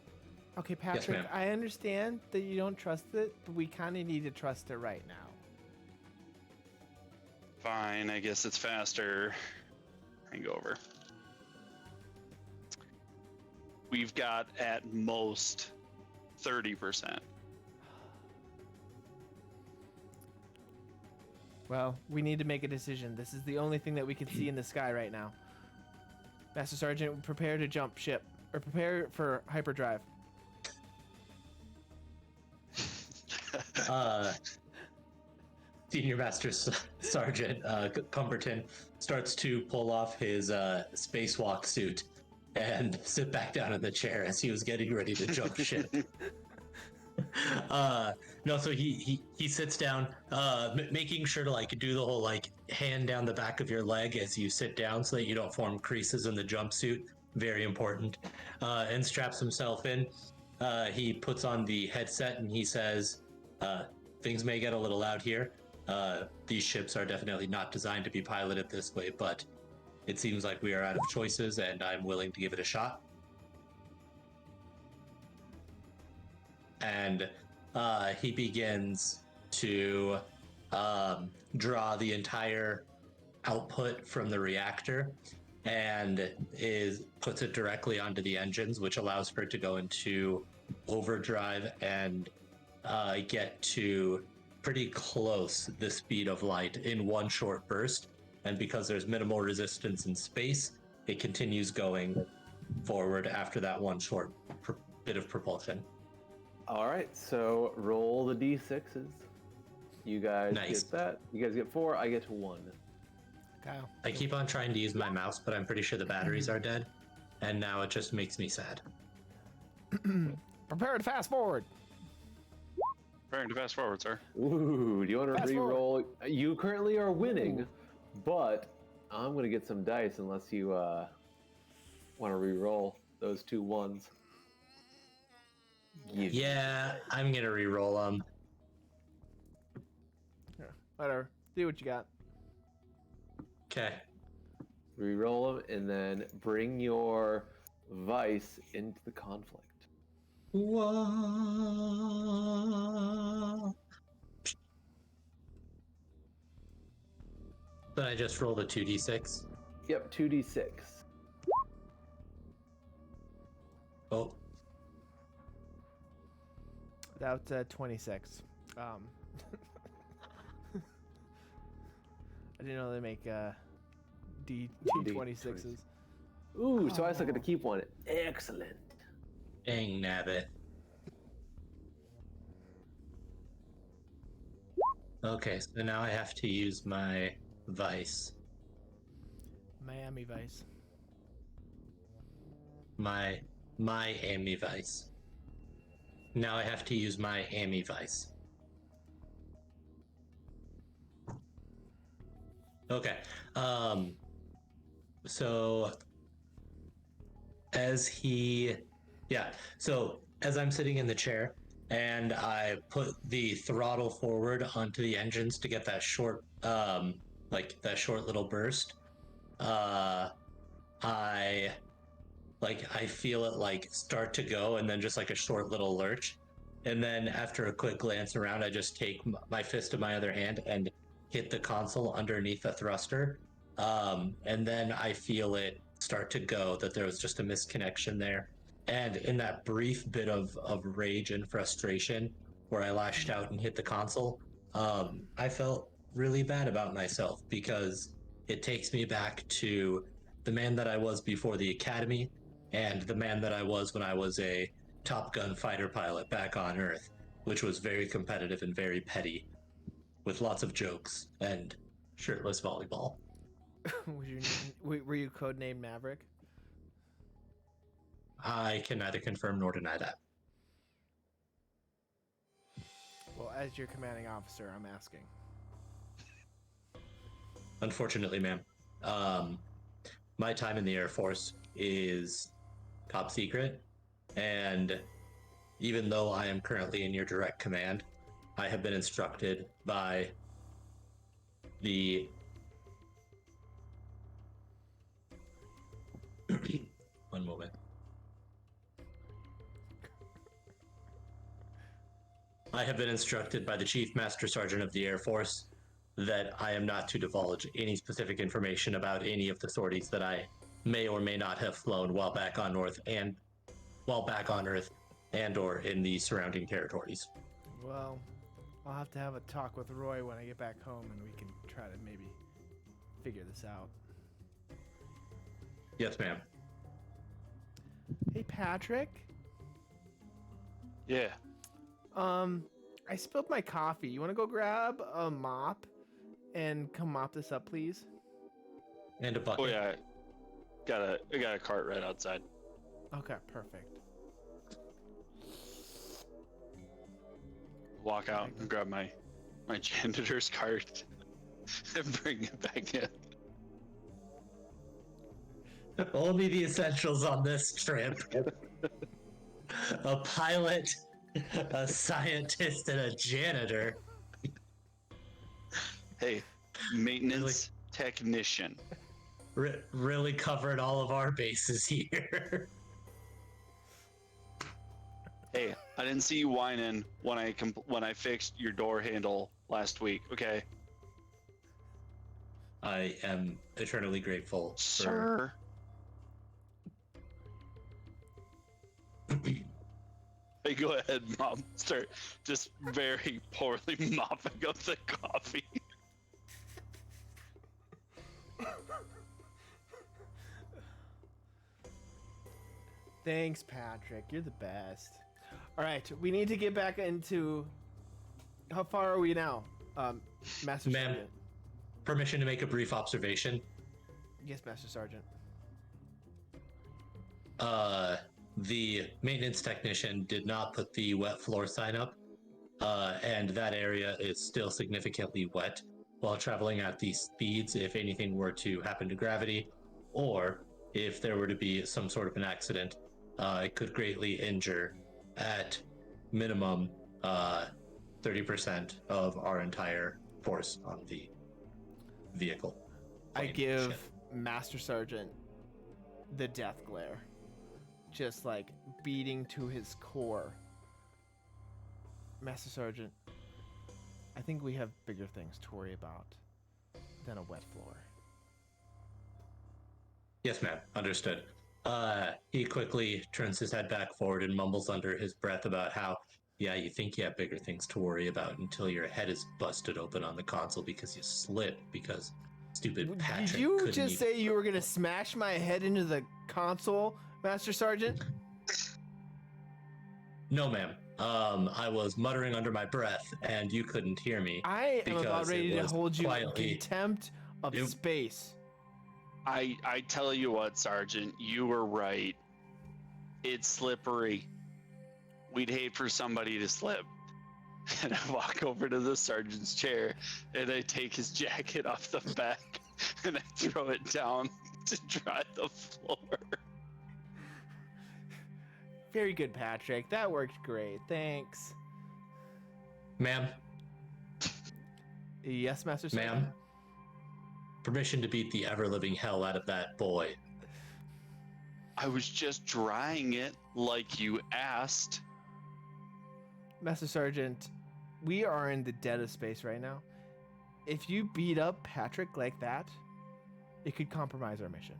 Okay, Patrick, ma'am. I understand that you don't trust it, but we kind of need to trust it right now. Fine, I guess it's faster. Hangover. We've got at most 30%. Well, we need to make a decision. This is the only thing that we can see in the sky right now. Master Sergeant, prepare to jump ship, or prepare for hyperdrive. Senior Master Sergeant Cumberton starts to pull off his spacewalk suit and sit back down in the chair as he was getting ready to jump ship. No, so he sits down, making sure to like do the whole like hand down the back of your leg as you sit down so that you don't form creases in the jumpsuit. Very important. And straps himself in. He puts on the headset and he says, things may get a little loud here. These ships are definitely not designed to be piloted this way, but it seems like we are out of choices and I'm willing to give it a shot. And he begins to draw the entire output from the reactor and puts it directly onto the engines, which allows for it to go into overdrive and get to pretty close the speed of light in one short burst. And because there's minimal resistance in space, it continues going forward after that one short bit of propulsion. All right, so roll the d6s. You guys Nice. get that. You guys get 4. I get 1. Kyle. I keep on trying to use my mouse, but I'm pretty sure the batteries are dead. And now it just makes me sad. Prepare to fast forward. Preparing to fast forward, sir. Ooh, do you want to Fast re-roll? You currently are winning, but I'm going to get some dice unless you want to re-roll those 2 ones. Yeah, I'm gonna re-roll them. Whatever. Do what you got. Okay. Re-roll them and then bring your vice into the conflict. Whoa. But I just rolled a 2d6. Yep, 2d6. Oh, That's 26. I didn't know they make D26s. Ooh, so I still get to keep one. Excellent. dang nabbit. Okay, so now I have to use my vice. Miami Vice. My Amy Vice. Now I have to use my Amy Vice. Okay. So as I'm sitting in the chair and I put the throttle forward onto the engines to get that short little burst, I feel it like start to go and then just like a short little lurch. And then after a quick glance around, I just take my fist in my other hand and hit the console underneath the thruster. And then I feel it start to go, that there was just a misconnection there. And in that brief bit of rage and frustration where I lashed out and hit the console, I felt really bad about myself because it takes me back to the man that I was before the academy and the man that I was when I was a Top Gun fighter pilot back on Earth, which was very competitive and very petty, with lots of jokes and shirtless volleyball. Were you codenamed Maverick? I can neither confirm nor deny that. Well, as your commanding officer, I'm asking. Unfortunately, ma'am, my time in the Air Force is top secret, and even though I am currently in your direct command, I have been instructed by the one moment. I have been instructed by the Chief Master Sergeant of the Air Force that I am not to divulge any specific information about any of the sorties that I may or may not have flown while back on Earth and or in the surrounding territories. Well, I'll have to have a talk with Roy when I get back home and we can try to maybe figure this out. Yes, ma'am. Hey, Patrick. Yeah. I spilled my coffee. You want to go grab a mop and come mop this up, please? And a bucket. Oh yeah. I got a cart right outside. Okay, perfect. Walk out and grab my janitor's cart and bring it back in. Only the essentials on this trip. A pilot, a scientist, and a janitor. Hey, maintenance technician. Really covered all of our bases here. Hey, I didn't see you whining when I fixed your door handle last week. Okay, I am eternally grateful, sir. Hey, go ahead, Mom. Start just very poorly mopping up the coffee. Thanks, Patrick. You're the best. All right, we need to get back into. How far are we now? Master Ma'am. Sergeant. Permission to make a brief observation. Yes, Master Sergeant. The maintenance technician did not put the wet floor sign up, and that area is still significantly wet while traveling at these speeds. If anything were to happen to gravity, or if there were to be some sort of an accident, it could greatly injure, at minimum, 30% of our entire force on the vehicle. I plane, give ship. Master Sergeant the death glare, just like beating to his core. Master Sergeant, I think we have bigger things to worry about than a wet floor. Yes, ma'am. Understood. He quickly turns his head back forward and mumbles under his breath about how, yeah, you think you have bigger things to worry about until your head is busted open on the console because you slipped because stupid Patrick Did you couldn't just even- say you were gonna smash my head into the console, Master Sergeant? No, ma'am. I was muttering under my breath and you couldn't hear me. I am about Because it ready to was hold you in quietly- contempt of It- space. I tell you what, Sergeant, you were right. It's slippery. We'd hate for somebody to slip. And I walk over to the sergeant's chair and I take his jacket off the back and I throw it down to dry the floor. Very good, Patrick. That worked great. Thanks. Ma'am, Yes, Master Sergeant. ma'am, permission to beat the ever-living hell out of that boy. I was just drying it like you asked. Master Sergeant, we are in the dead of space right now. If you beat up Patrick like that, it could compromise our mission.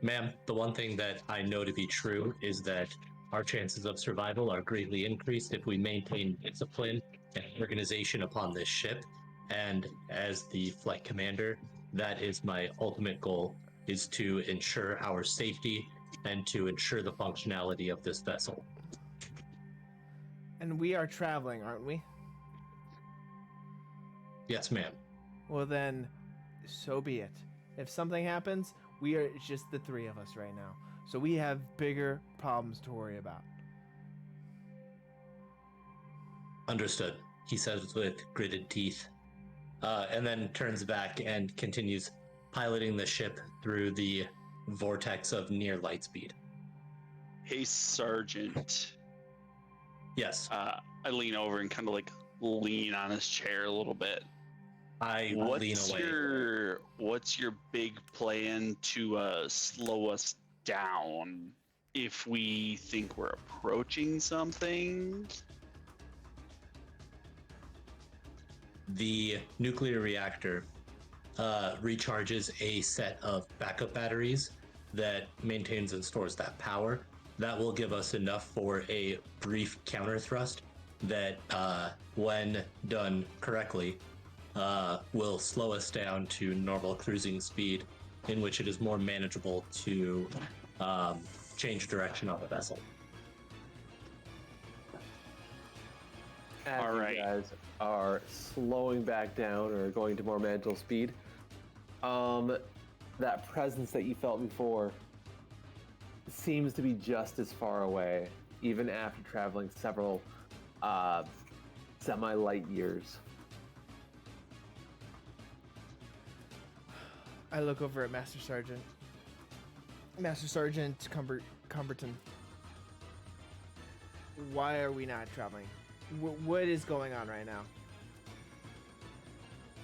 Ma'am, the one thing that I know to be true is that our chances of survival are greatly increased if we maintain discipline and organization upon this ship. And as the flight commander, that is my ultimate goal, is to ensure our safety and to ensure the functionality of this vessel. And we are traveling, aren't we? Yes, ma'am. Well then, so be it. If something happens, we are just the three of us right now. So we have bigger problems to worry about. Understood, he says with gritted teeth, and then turns back and continues piloting the ship through the vortex of near light speed. Hey, Sergeant. Yes, I lean over and kind of like lean on his chair a little bit. I lean away. What's your big plan to slow us down if we think we're approaching something? The nuclear reactor recharges a set of backup batteries that maintains and stores that power. That will give us enough for a brief counter thrust that, when done correctly, will slow us down to normal cruising speed, in which it is more manageable to change direction on the vessel. As All you right. guys are slowing back down or going to more manageable speed, that presence that you felt before seems to be just as far away, even after traveling several semi-light years. I look over at Master Sergeant. Master Sergeant Cumberton. Why are we not traveling? What is going on right now?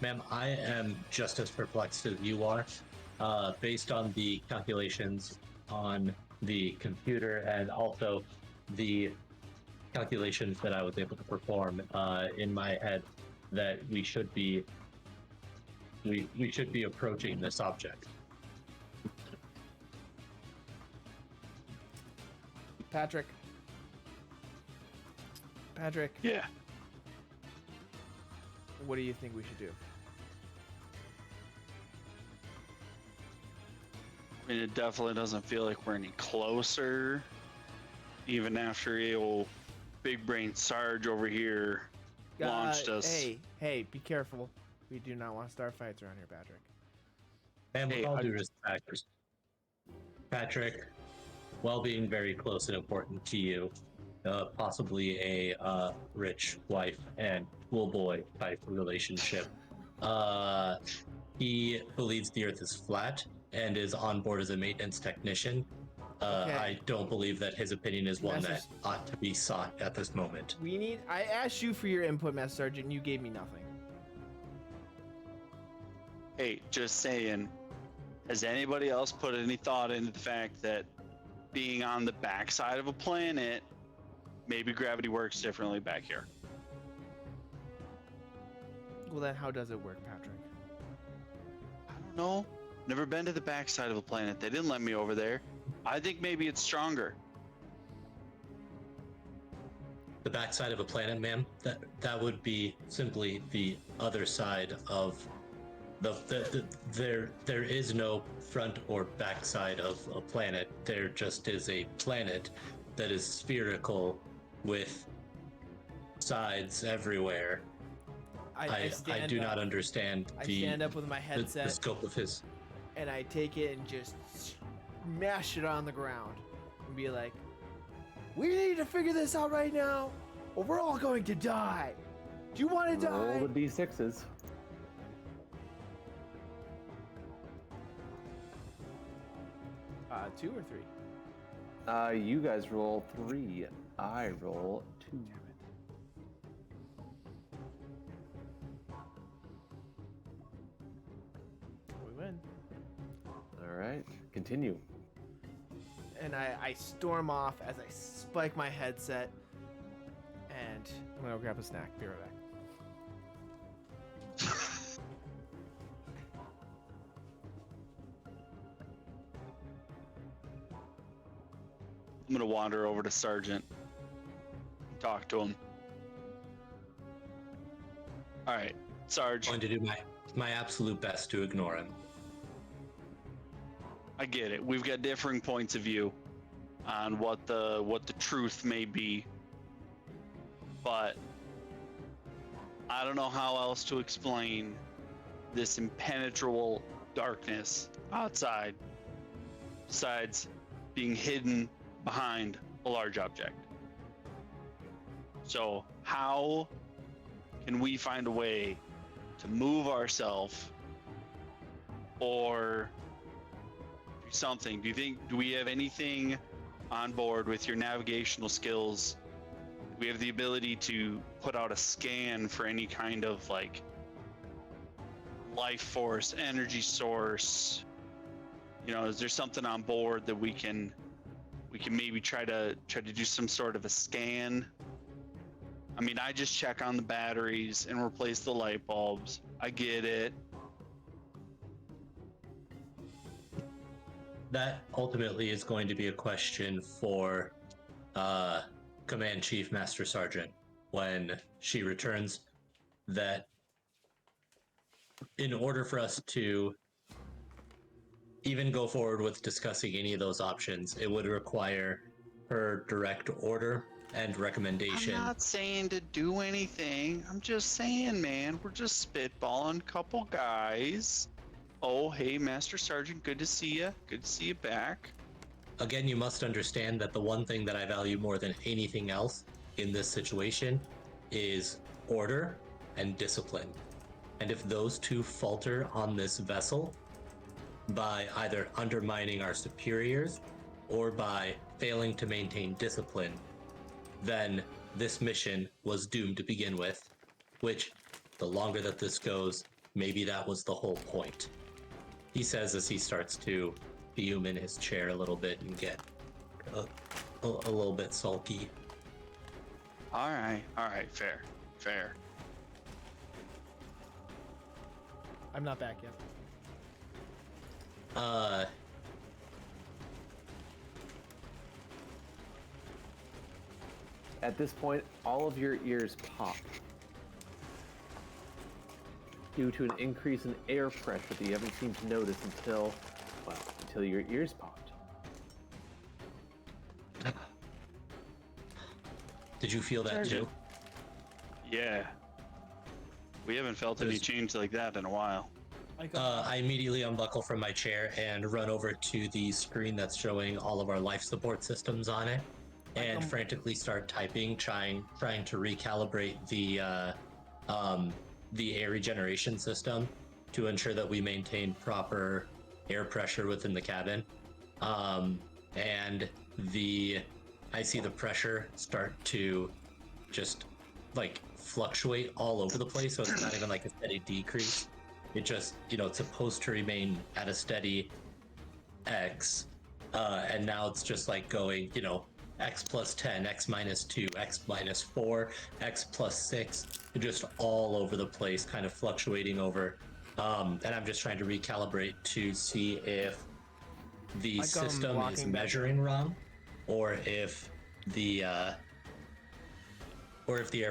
Ma'am, I am just as perplexed as you are. Based on the calculations on the computer and also the calculations that I was able to perform in my head, that we should be approaching this object. Patrick. Yeah. What do you think we should do? I mean, it definitely doesn't feel like we're any closer. Even after old big brain Sarge over here launched us. Hey, be careful. We do not want to start fights around here, Patrick. And with Hey, all I- due respect, Patrick, while being very close and important to you, possibly a rich wife and little boy type relationship, he believes the Earth is flat and is on board as a maintenance technician. Okay. I don't believe that his opinion is one that Masters- ought to be sought at this moment. I asked you for your input, Master Sergeant, and you gave me nothing. Hey, just saying. Has anybody else put any thought into the fact that being on the backside of a planet, maybe gravity works differently back here? Well, then how does it work, Patrick? I don't know. Never been to the backside of a planet. They didn't let me over there. I think maybe it's stronger. The backside of a planet, ma'am, that would be simply the other side of there is no front or backside of a planet. There just is a planet that is spherical with sides everywhere. I stand do up. not understand I the, stand up with my the headset scope of his. and I take it and just smash it on the ground and be like, "We need to figure this out right now, or we're all going to die. Do you want to die?" Roll the d6s. Two or three? You guys roll 3. I roll 2. We win. All right, continue. And I storm off as I spike my headset, and I'm gonna go grab a snack. Be right back. I'm gonna wander over to Sergeant. Talk to him. All right, Sarge. Going to do my absolute best to ignore him. I get it. We've got differing points of view on what the truth may be, but I don't know how else to explain this impenetrable darkness outside, besides being hidden behind a large object. So how can we find a way to move ourselves or do something? Do we have anything on board with your navigational skills? Do we have the ability to put out a scan for any kind of like life force, energy source? You know, is there something on board that we can maybe try to do some sort of a scan? I mean, I just check on the batteries and replace the light bulbs. I get it. That ultimately is going to be a question for Command Chief Master Sergeant when she returns. That in order for us to even go forward with discussing any of those options, it would require her direct order and recommendation. I'm not saying to do anything. I'm just saying, man, we're just spitballing a couple guys. Oh, hey, Master Sergeant, good to see you. Good to see you back. Again, you must understand that the one thing that I value more than anything else in this situation is order and discipline. And if those two falter on this vessel by either undermining our superiors or by failing to maintain discipline, then this mission was doomed to begin with, which the longer that this goes, maybe that was the whole point. He says as he starts to fume in his chair a little bit and get a little bit sulky. All right, fair. I'm not back yet. At this point, all of your ears pop due to an increase in air pressure that you haven't seemed to notice until your ears popped. Did you feel that too? Yeah, We haven't felt any There's- change like that in a while. I immediately unbuckle from my chair and run over to the screen that's showing all of our life support systems on it, and frantically start typing, trying to recalibrate the air regeneration system to ensure that we maintain proper air pressure within the cabin. And I see the pressure start to just like fluctuate all over the place, so it's not even like a steady decrease. It just, it's supposed to remain at a steady X, and now it's just like going, X plus 10, X minus 2, X minus 4, X plus 6, just all over the place, kind of fluctuating over. And I'm just trying to recalibrate to see if the Like, system is walking back measuring wrong, or if the air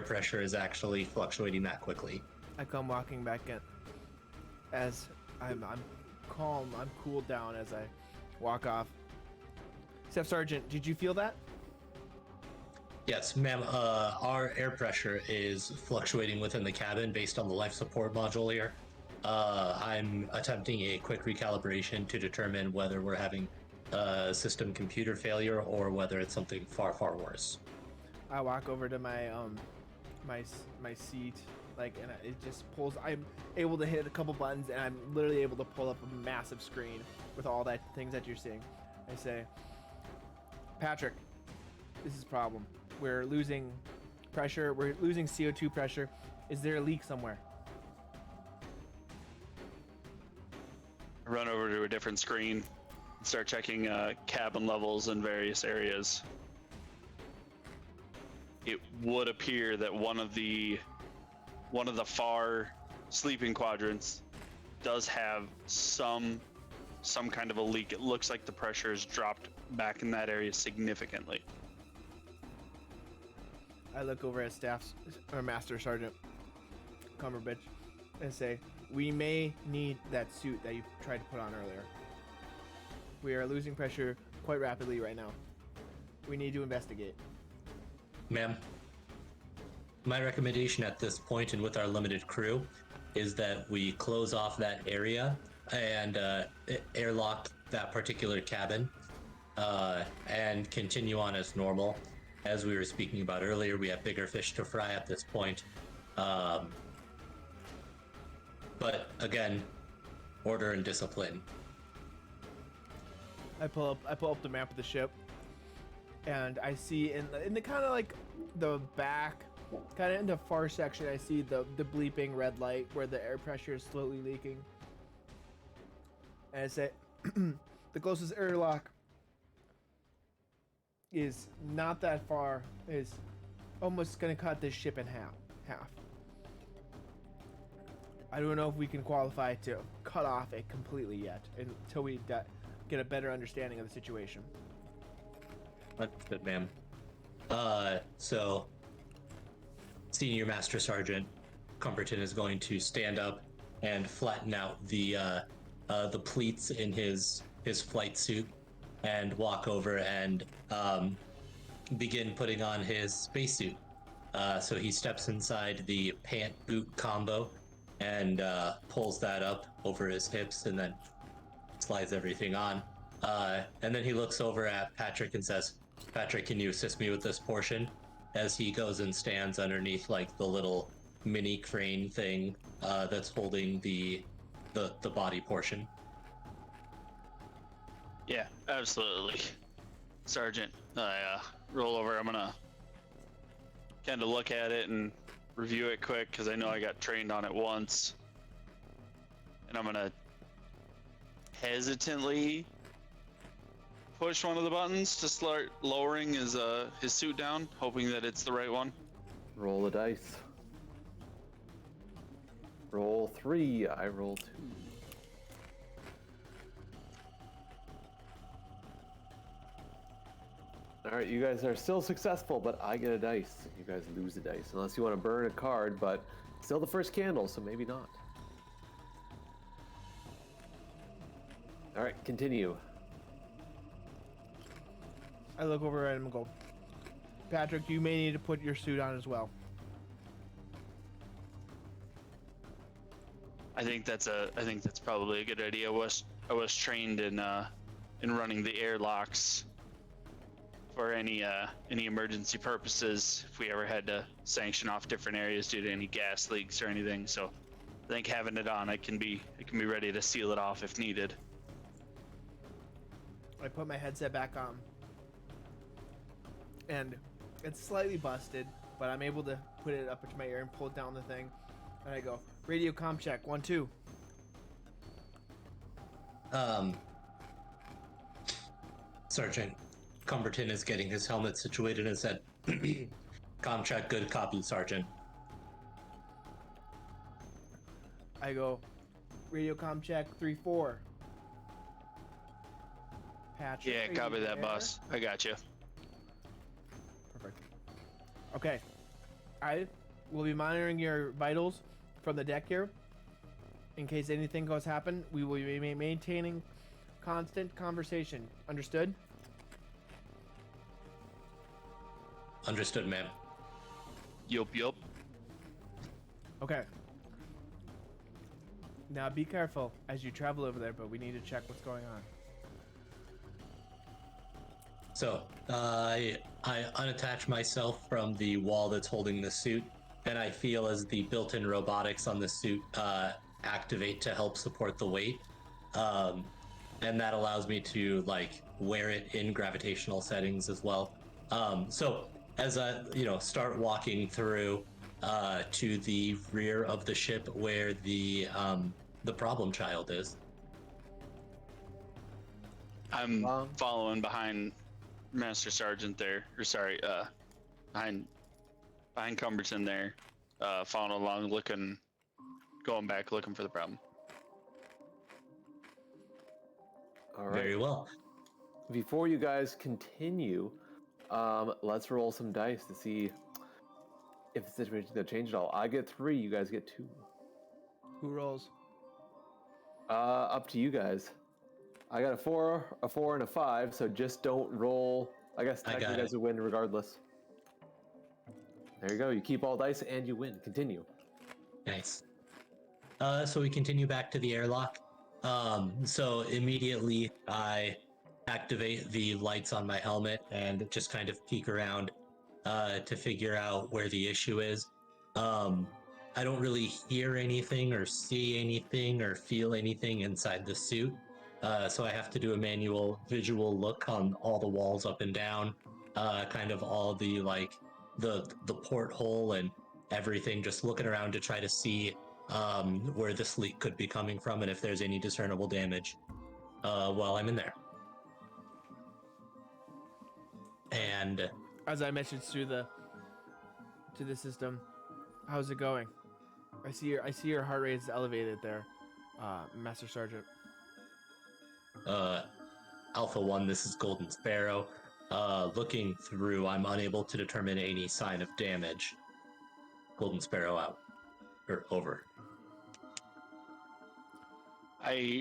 pressure is actually fluctuating that quickly. I come walking back in as I'm calm, I'm cooled down as I walk off. Staff Sergeant, did you feel that? Yes, ma'am. Our air pressure is fluctuating within the cabin based on the life support module here. I'm attempting a quick recalibration to determine whether we're having a system computer failure or whether it's something far, far worse. I walk over to my my seat, and it just pulls. I'm able to hit a couple buttons, and I'm literally able to pull up a massive screen with all that things that you're seeing. I say, Patrick, this is a problem. We're losing pressure. We're losing CO2 pressure. Is there a leak somewhere? Run over to a different screen and start checking cabin levels in various areas. It would appear that one of the far sleeping quadrants does have some kind of a leak. It looks like the pressure has dropped back in that area significantly. I look over at Master Sergeant Cumberbitch and say, we may need that suit that you tried to put on earlier. We are losing pressure quite rapidly right now. We need to investigate. Ma'am, my recommendation at this point and with our limited crew is that we close off that area and airlock that particular cabin and continue on as normal. As we were speaking about earlier, we have bigger fish to fry at this point. But again, order and discipline. I pull up the map of the ship, and I see in the kind of like the back, kind of in the far section, I see the bleeping red light where the air pressure is slowly leaking. And I say, the closest airlock is not that far. Is almost gonna cut this ship in half. I don't know if we can qualify to cut off it completely yet until we get a better understanding of the situation. Understood, ma'am. So, Senior Master Sergeant Cumberton is going to stand up and flatten out the pleats in his flight suit and walk over and begin putting on his spacesuit. So he steps inside the pant boot combo and pulls that up over his hips and then slides everything on. And then he looks over at Patrick and says, Patrick, can you assist me with this portion? As he goes and stands underneath like the little mini crane thing that's holding the body portion. Yeah, absolutely. Sergeant, I roll over. I'm gonna kind of look at it and review it quick because I know I got trained on it once. And I'm gonna hesitantly push one of the buttons to start lowering his suit down, hoping that it's the right one. Roll the dice. Roll 3. I roll 2. All right, you guys are still successful, but I get a dice. You guys lose a dice, unless you want to burn a card, but still the first candle, so maybe not. All right, continue. I look over at him and go, Patrick, you may need to put your suit on as well. I think that's probably a good idea. I was trained in running the airlocks for any emergency purposes if we ever had to sanction off different areas due to any gas leaks or anything. So I think having it on, it can be ready to seal it off if needed. I put my headset back on, and it's slightly busted, but I'm able to put it up to my ear and pull down the thing, and I go, radio comm check, 1 2. Sergeant Cumberton is getting his helmet situated and said, "Comm check, good copy, Sergeant." I go, radio comm check, 3 4. Patch. Yeah, are you copy that, there? boss. I got you. Perfect. Okay. I will be monitoring your vitals from the deck here. In case anything goes happen, we will be maintaining constant conversation. Understood? Understood, ma'am. Yup. Okay. Now be careful as you travel over there, but we need to check what's going on. So, I unattach myself from the wall that's holding the suit, and I feel as the built-in robotics on the suit activate to help support the weight. And that allows me to like wear it in gravitational settings as well. So as I, start walking through to the rear of the ship where the problem child is. I'm following behind Master Sergeant there, or sorry, behind Cumberton there, following along, going back, looking for the problem. All right. Very well. Before you guys continue, let's roll some dice to see if the situation's gonna change at all. I get 3, you guys get 2. Who rolls? Up to you guys. I got a 4, and a 5, so just don't roll. I guess I got technically you guys it. will win regardless. There you go. You keep all dice and you win. Continue. Nice. So we continue back to the airlock. So immediately I activate the lights on my helmet and just kind of peek around to figure out where the issue is. I don't really hear anything or see anything or feel anything inside the suit. So I have to do a manual visual look on all the walls up and down, kind of all the the porthole and everything, just looking around to try to see where this leak could be coming from and if there's any discernible damage while I'm in there. And As I message through to the system, how's it going? I see your heart rate is elevated there, Master Sergeant. Alpha 1, this is Golden Sparrow. Looking through, I'm unable to determine any sign of damage. Golden Sparrow out. Or over.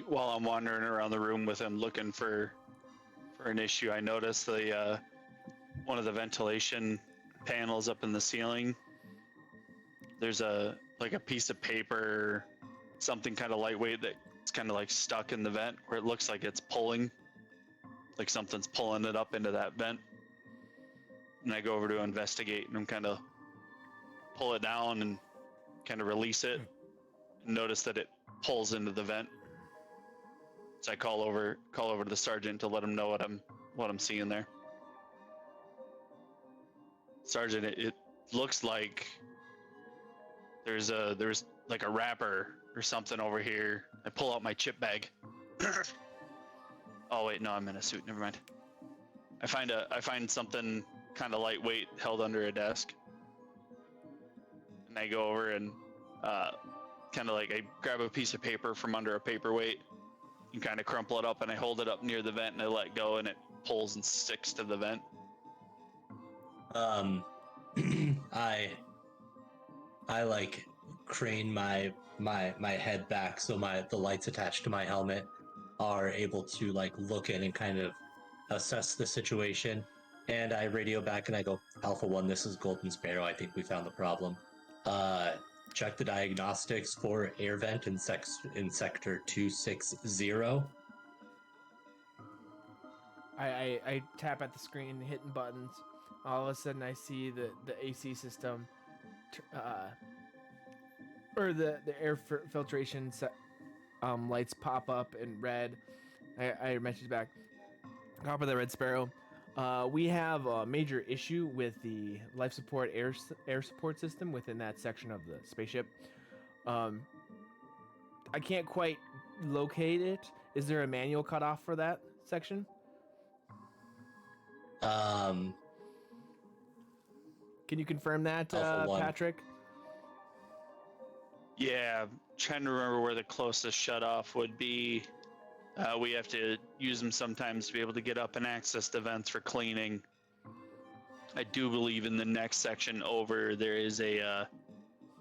While I'm wandering around the room with him looking for an issue, I noticed the one of the ventilation panels up in the ceiling. There's a piece of paper, something kind of lightweight that's kind of like stuck in the vent where it looks like it's pulling, like something's pulling it up into that vent. And I go over to investigate and I'm kind of pull it down and kind of release it and notice that it pulls into the vent. So I call over to the sergeant to let him know what I'm seeing there. Sergeant, it looks like there's like a wrapper or something over here. I pull out my chip bag. Oh wait, no, I'm in a suit. Never mind. I find something kind of lightweight held under a desk, and I go over and kind of like I grab a piece of paper from under a paperweight and kind of crumple it up, and I hold it up near the vent and I let go, and it pulls and sticks to the vent. I like crane my head back so the lights attached to my helmet are able to like look in and kind of assess the situation. And I radio back and I go, Alpha 1, this is Golden Sparrow. I think we found the problem. check the diagnostics for air vent in sector 260. I tap at the screen, hitting buttons. All of a sudden, I see the AC system, or the air filtration lights pop up in red. I message back, copy the Red Sparrow. We have a major issue with the life support air support system within that section of the spaceship. I can't quite locate it. Is there a manual cutoff for that section? Um, Can you confirm that, Alpha 1. Patrick? Yeah, trying to remember where the closest shut off would be. We have to use them sometimes to be able to get up and access the vents for cleaning. I do believe in the next section over there is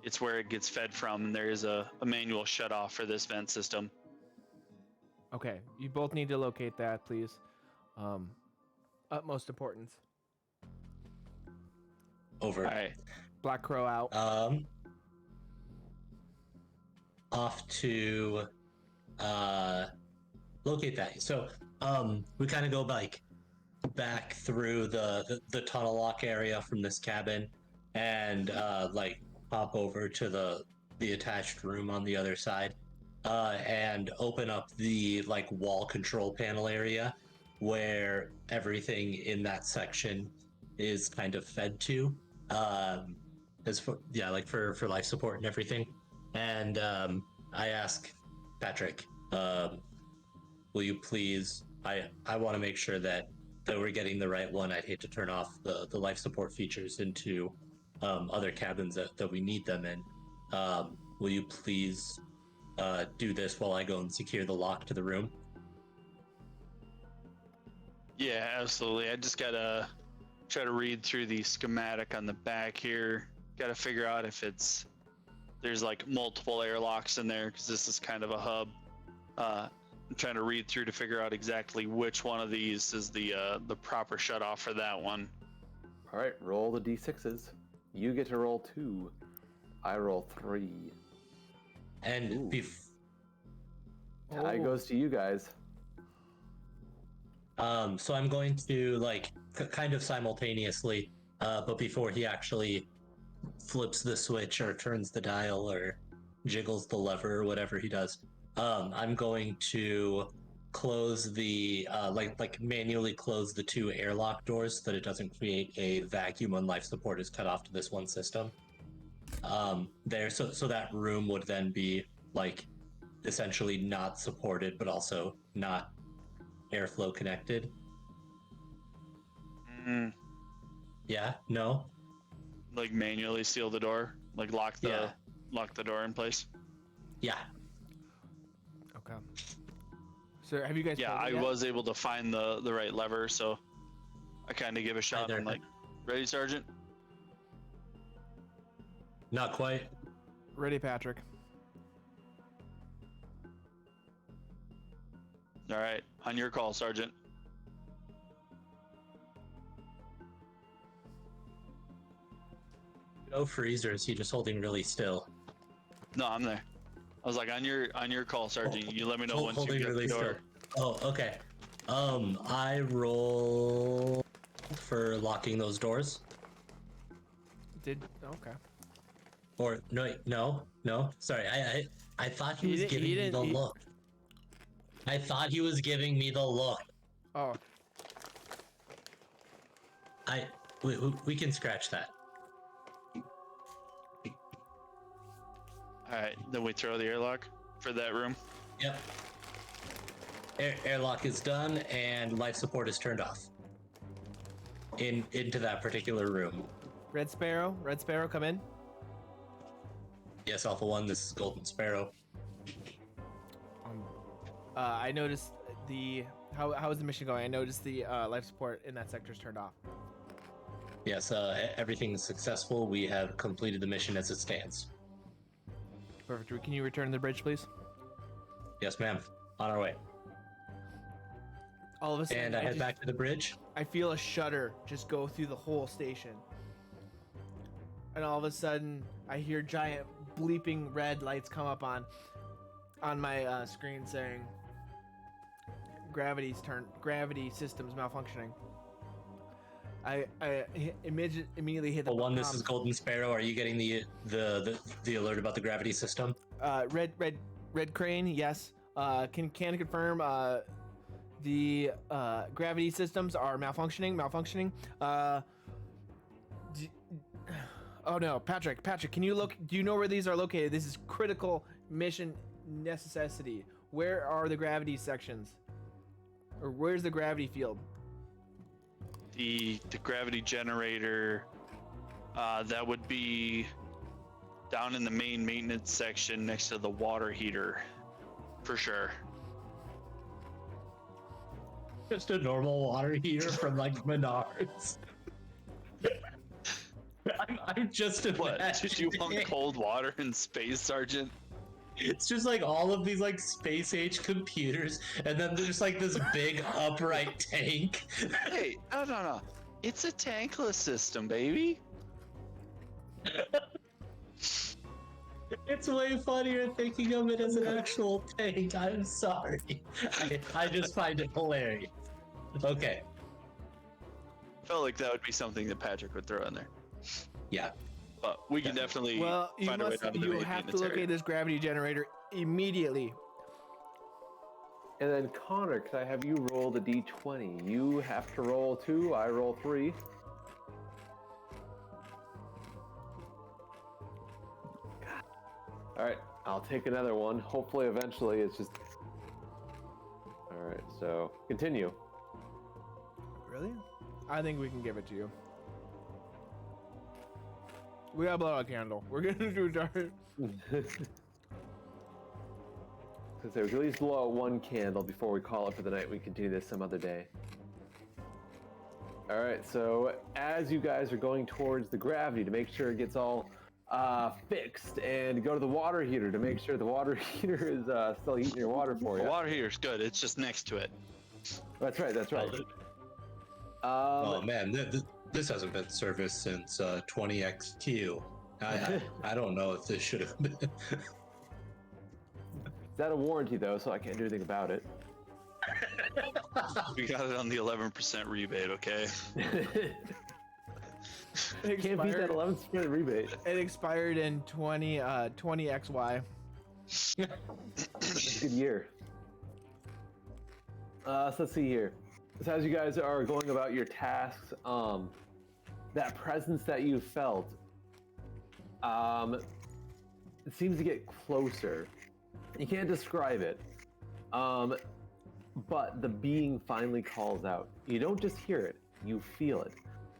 it's where it gets fed from, and there is a manual shut off for this vent system. Okay, you both need to locate that, please. Utmost importance. Over. All right. Black Crow out. Off to locate that. So we kind of go like back through the tunnel lock area from this cabin, and like hop over to the attached room on the other side, and open up the like wall control panel area where everything in that section is kind of fed to, as for for life support and everything. And I ask Patrick, will you please? I want to make sure that we're getting the right one. I'd hate to turn off the life support features into other cabins that we need them in. Will you please do this while I go and secure the lock to the room? Yeah, absolutely. I just gotta try to read through the schematic on the back here. Gotta figure out if there's like multiple airlocks in there, because this is kind of a hub. I'm trying to read through to figure out exactly which one of these is the proper shut off for that one. All right, roll the d6s. You get to roll 2. I roll 3. And Tie goes to you guys. so I'm going to like kind of simultaneously, but before he actually flips the switch or turns the dial or jiggles the lever or whatever he does, I'm going to close the manually close the 2 airlock doors so that it doesn't create a vacuum when life support is cut off to this one system. So that room would then be like essentially not supported, but also not airflow connected. Yeah, no. Like manually seal the door, like lock the door in place. Yeah. Okay. So have you guys? Yeah, played it I yet? was able to find the right lever, so I kind of give a shot. there. I'm like, ready, Sergeant? Not quite. Ready, Patrick. All right, on your call, Sergeant. No freeze, or is he just holding really still? No, I'm there. I was like, on your call, Sergeant. You let me know once you Holding get really the door. still. Oh, okay. I roll for locking those doors. Okay. Or no. Sorry, I thought he was didn't- giving he me the didn't- he- look. I thought he was giving me the look. Oh, We can scratch that. All right, then we throw the airlock for that room. Yep. Airlock is done, and life support is turned off. Into that particular room. Red Sparrow, come in. Yes, Alpha 1, this is Golden Sparrow. I noticed how is the mission going? I noticed the life support in that sector is turned off. Yes, everything is successful. We have completed the mission as it stands. Perfect. Can you return to the bridge, please? Yes, ma'am. On our way. All of a sudden, And I head back to the bridge. I feel a shudder just go through the whole station. And all of a sudden, I hear giant bleeping red lights come up on my screen saying gravity systems malfunctioning. I immediately hit the Well, one, this comms. is Golden Sparrow. Are you getting the alert about the gravity system? Red Crane, yes. Can confirm the gravity systems are malfunctioning. Oh no, Patrick, can you look? Do you know where these are located? This is critical mission necessity. Where are the gravity sections? Or where's the gravity field? The gravity generator, that would be down in the main maintenance section next to the water heater, for sure. Just a normal water heater from like Menards. I'm just What? Did you want imagining- cold water in space, Sergeant? It's just like all of these like space age computers, and then there's like this big upright tank. Hey, no. It's a tankless system, baby. It's way funnier thinking of it as an actual tank. I'm sorry. I just find it hilarious. Okay. Felt like that would be something that Patrick would throw in there. Yeah. But we can definitely Well, find a way down to the you main have to maintenance area. locate this gravity generator immediately. And then Connor, could I have you roll the d20? You have to roll 2, I roll 3. Alright, I'll take another one. Hopefully, eventually, it's just... Alright, so, continue. Really? I think we can give it to you. We gotta blow out a candle. We're gonna do dark. So we can at least blow out one candle before we call it for the night. We continue this some other day. Alright, so as you guys are going towards the gravity to make sure it gets all fixed, and go to the water heater to make sure the water heater is still heating your water for The you. water heater's good. It's just next to it. That's right, that's right. Oh man, this hasn't been serviced since 20XQ. I don't know if this should have been. It's out of warranty though, so I can't do anything about it. We got it on the 11% rebate, okay? It Can't beat that expired, 11% rebate. it expired in 20XY. It's a good year. So let's see here. So as you guys are going about your tasks, that presence that you felt, it seems to get closer. You can't describe it, but the being finally calls out. You don't just hear it, you feel it,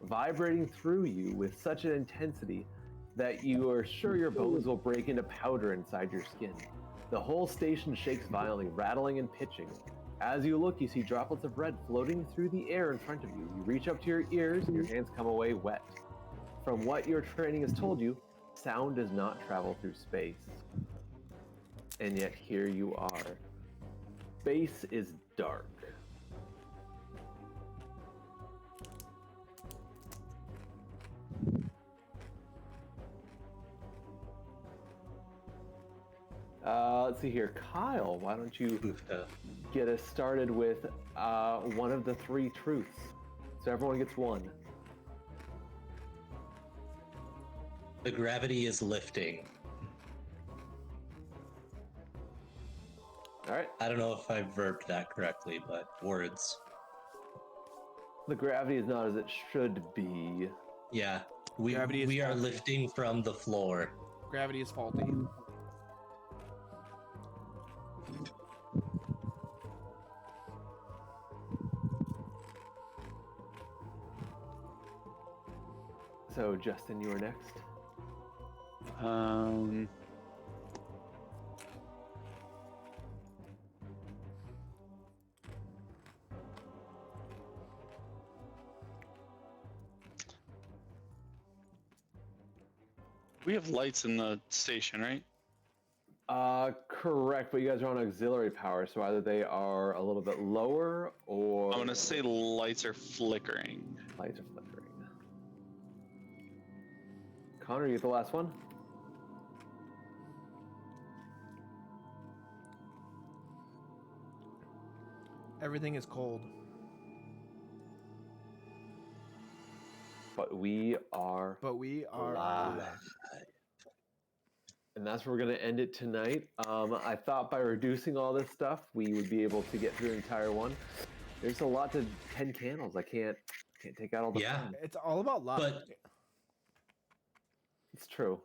vibrating through you with such an intensity that you are sure your bones will break into powder inside your skin. The whole station shakes violently, rattling and pitching. As you look, you see droplets of red floating through the air in front of you. You reach up to your ears, and your hands come away wet. From what your training has told you, sound does not travel through space. And yet here you are. Space is dark. Let's see here. Kyle, why don't you get us started with one of the 3 truths? So everyone gets one. The gravity is lifting. All right. I don't know if I verbed that correctly, but words. The gravity is not as it should be. Yeah, we Gravity is are faulty. lifting from the floor. Gravity is faulty. So Justin, you are next. We have lights in the station, right? Correct, but you guys are on auxiliary power, so either they are a little bit lower or... I'm gonna say lights are flickering. Lights are flickering. Connor, you get the last one? Everything is cold. But we are But we are live. And that's where we're going to end it tonight. I thought by reducing all this stuff, we would be able to get through the entire one. There's a lot to 10 candles. I can't take out all the Yeah. fun. It's all about luck. But It's true.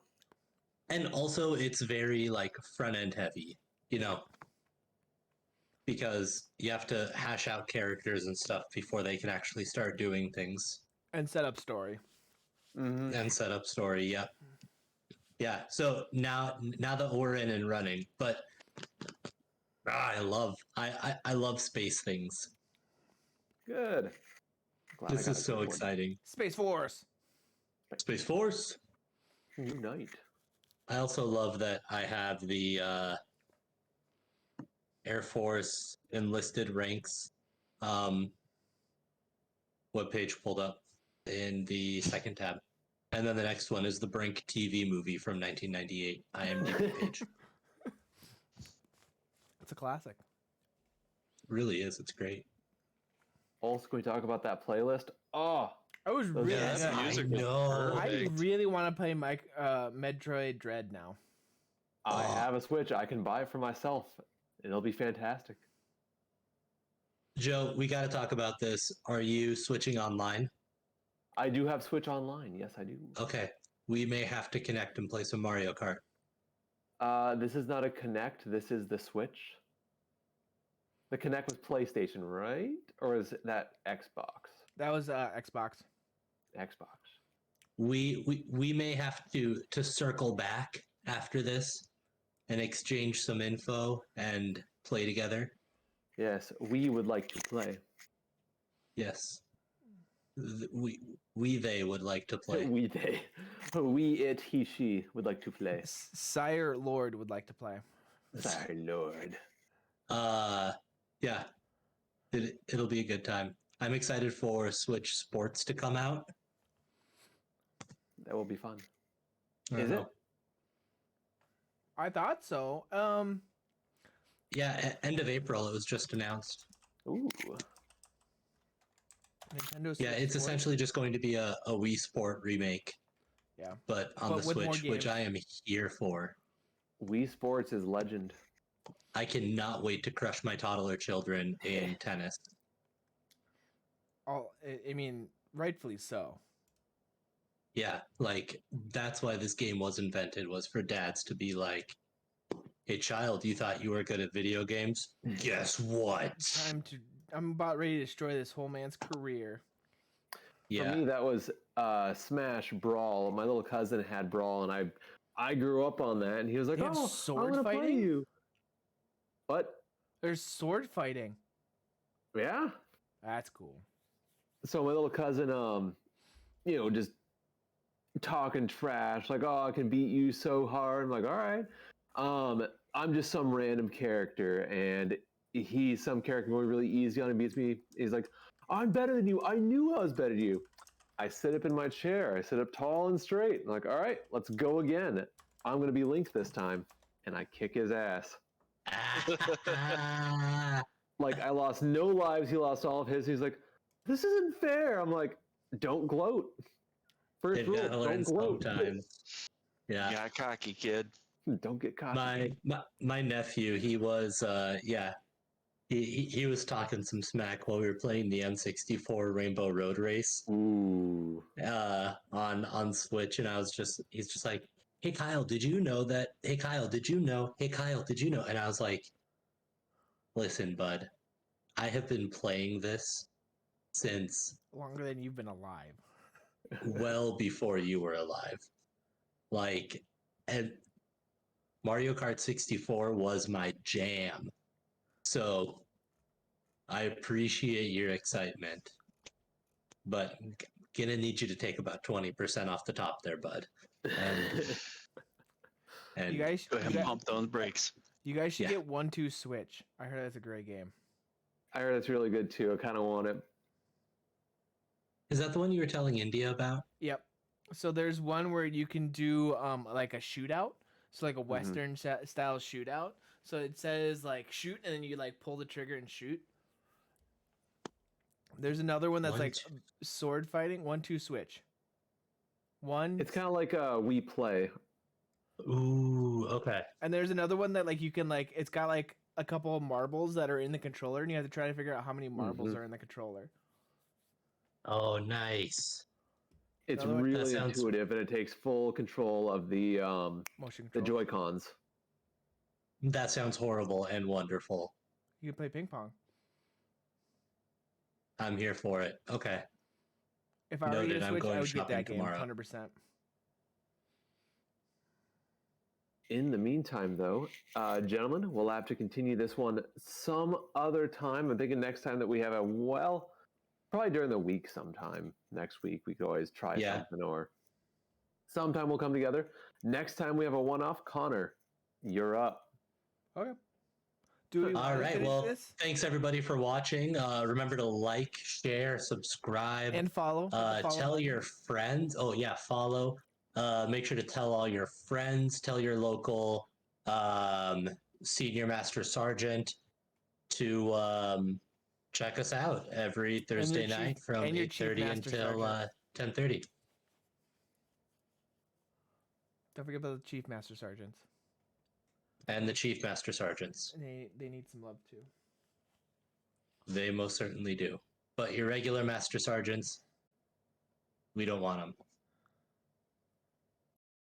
and also it's very like front end heavy, you know, because you have to hash out characters and stuff before they can actually start doing things And set up story. Mm-hmm. and set up story. Yep. Yeah. So now that we're in and running, but I love space things. Good. Glad I This got is a so good one. exciting. Space Force. Space Force. Unite. I also love that I have the Air Force enlisted ranks webpage pulled up in the second tab. And then the next one is the Brink TV movie from 1998 IMDb page. It's a classic. Really is. It's great. Also, can we talk about that playlist? Oh, I was Those really guys- good. that music was know. I perfect. really want to play Metroid Dread now. I Oh. have a Switch. I can buy it for myself. It'll be fantastic. Joe, we got to talk about this. Are you switching online? I do have Switch Online. Yes, I do. Okay. We may have to connect and play some Mario Kart. This is not a Kinect. This is the Switch. The Kinect was PlayStation, right? Or is that Xbox? That was Xbox. Xbox. We may have to circle back after this and exchange some info and play together. Yes, we would like to play. Yes. They would like to play. We they. We it he she would like to play. Sire Lord would like to play. Sorry, Lord. Yeah. It'll be a good time. I'm excited for Switch Sports to come out. That will be fun. I don't Is it? know. I thought so. Yeah, end of April it was just announced. Ooh. Nintendo Switch Yeah, it's Sports. essentially just going to be a Wii Sport remake. Yeah. But on But the with more Switch, which games. I am here for. Wii Sports is legend. I cannot wait to crush my toddler children in tennis. I mean, rightfully so. Yeah, like that's why this game was invented, was for dads to be like, "Hey child, you thought you were good at video games? Guess what?" I'm about ready to destroy this whole man's career. Yeah. For me, that was Smash Brawl. My little cousin had Brawl, and I grew up on that. And he was like, They have "Oh, sword I'm gonna play fighting? you." What? There's sword fighting. Yeah. That's cool. So my little cousin, just talking trash, like, "Oh, I can beat you so hard." I'm like, "All right." I'm just some random character, and he's some character going really easy on him, beats me. He's like, "I'm better than you. I knew I was better than you." I sit up in my chair. I sit up tall and straight. I'm like, "All right, let's go again. I'm going to be Link this time." And I kick his ass. Ah. Like, I lost no lives. He lost all of his. He's like, "This isn't fair." I'm like, "Don't gloat. First They've rule, got to learn don't gloat. sometimes. Yeah. Yeah, cocky kid. Don't get caught." My nephew, he was he was talking some smack while we were playing the N64 Rainbow Road Race Ooh. on Switch, and he's just like, "Hey Kyle, did you know that? Hey Kyle, did you know? Hey Kyle, did you know?" And I was like, "Listen, bud, I have been playing this since Longer than you've been alive. well before you were alive. Like, and Mario Kart 64 was my jam. So I appreciate your excitement, but gonna need you to take about 20% off the top there, bud. And You guys, Go ahead you and guys, pump those brakes. you guys should Yeah. get 1-2 Switch. I heard that's a great game. I heard it's really good too. I kind of want it. is that the one you were telling India about? Yep. So there's one where you can do like a shootout. So like a Western style shootout. So it says like shoot, and then you like pull the trigger and shoot. There's another one that's One, like two- sword fighting. 1-2 switch. One. It's kind of like We Play. Ooh, okay. And there's another one that like you can like. It's got like a couple of marbles that are in the controller, and you have to try to figure out how many marbles Mhm. are in the controller. Oh, nice. It's Another one- That really sounds- intuitive, and it takes full control of the Motion the control. Joy Cons. That sounds horrible and wonderful. You can play ping pong. I'm here for it. Okay. If I were you Noted, to I'm switch, I going would get shopping that game tomorrow. 100%. In the meantime, though, gentlemen, we'll have to continue this one some other time. I'm thinking next time that we have probably during the week sometime. Next week, we could always try Yeah. something, or sometime we'll come together. Next time we have a one-off. Connor, you're up. Okay. Do we All wanna right. finish Well, this? thanks everybody for watching. Remember to like, share, subscribe, And follow. Hit the follow tell button. your friends. Oh yeah, follow. Make sure to tell all your friends. Tell your local senior master sergeant to check us out every Thursday chief- night from and your chief 8:30 master until sergeant. 10:30. Don't forget about the chief master sergeants. And the chief master sergeants. They need some love too. They most certainly do. But your regular master sergeants, we don't want them.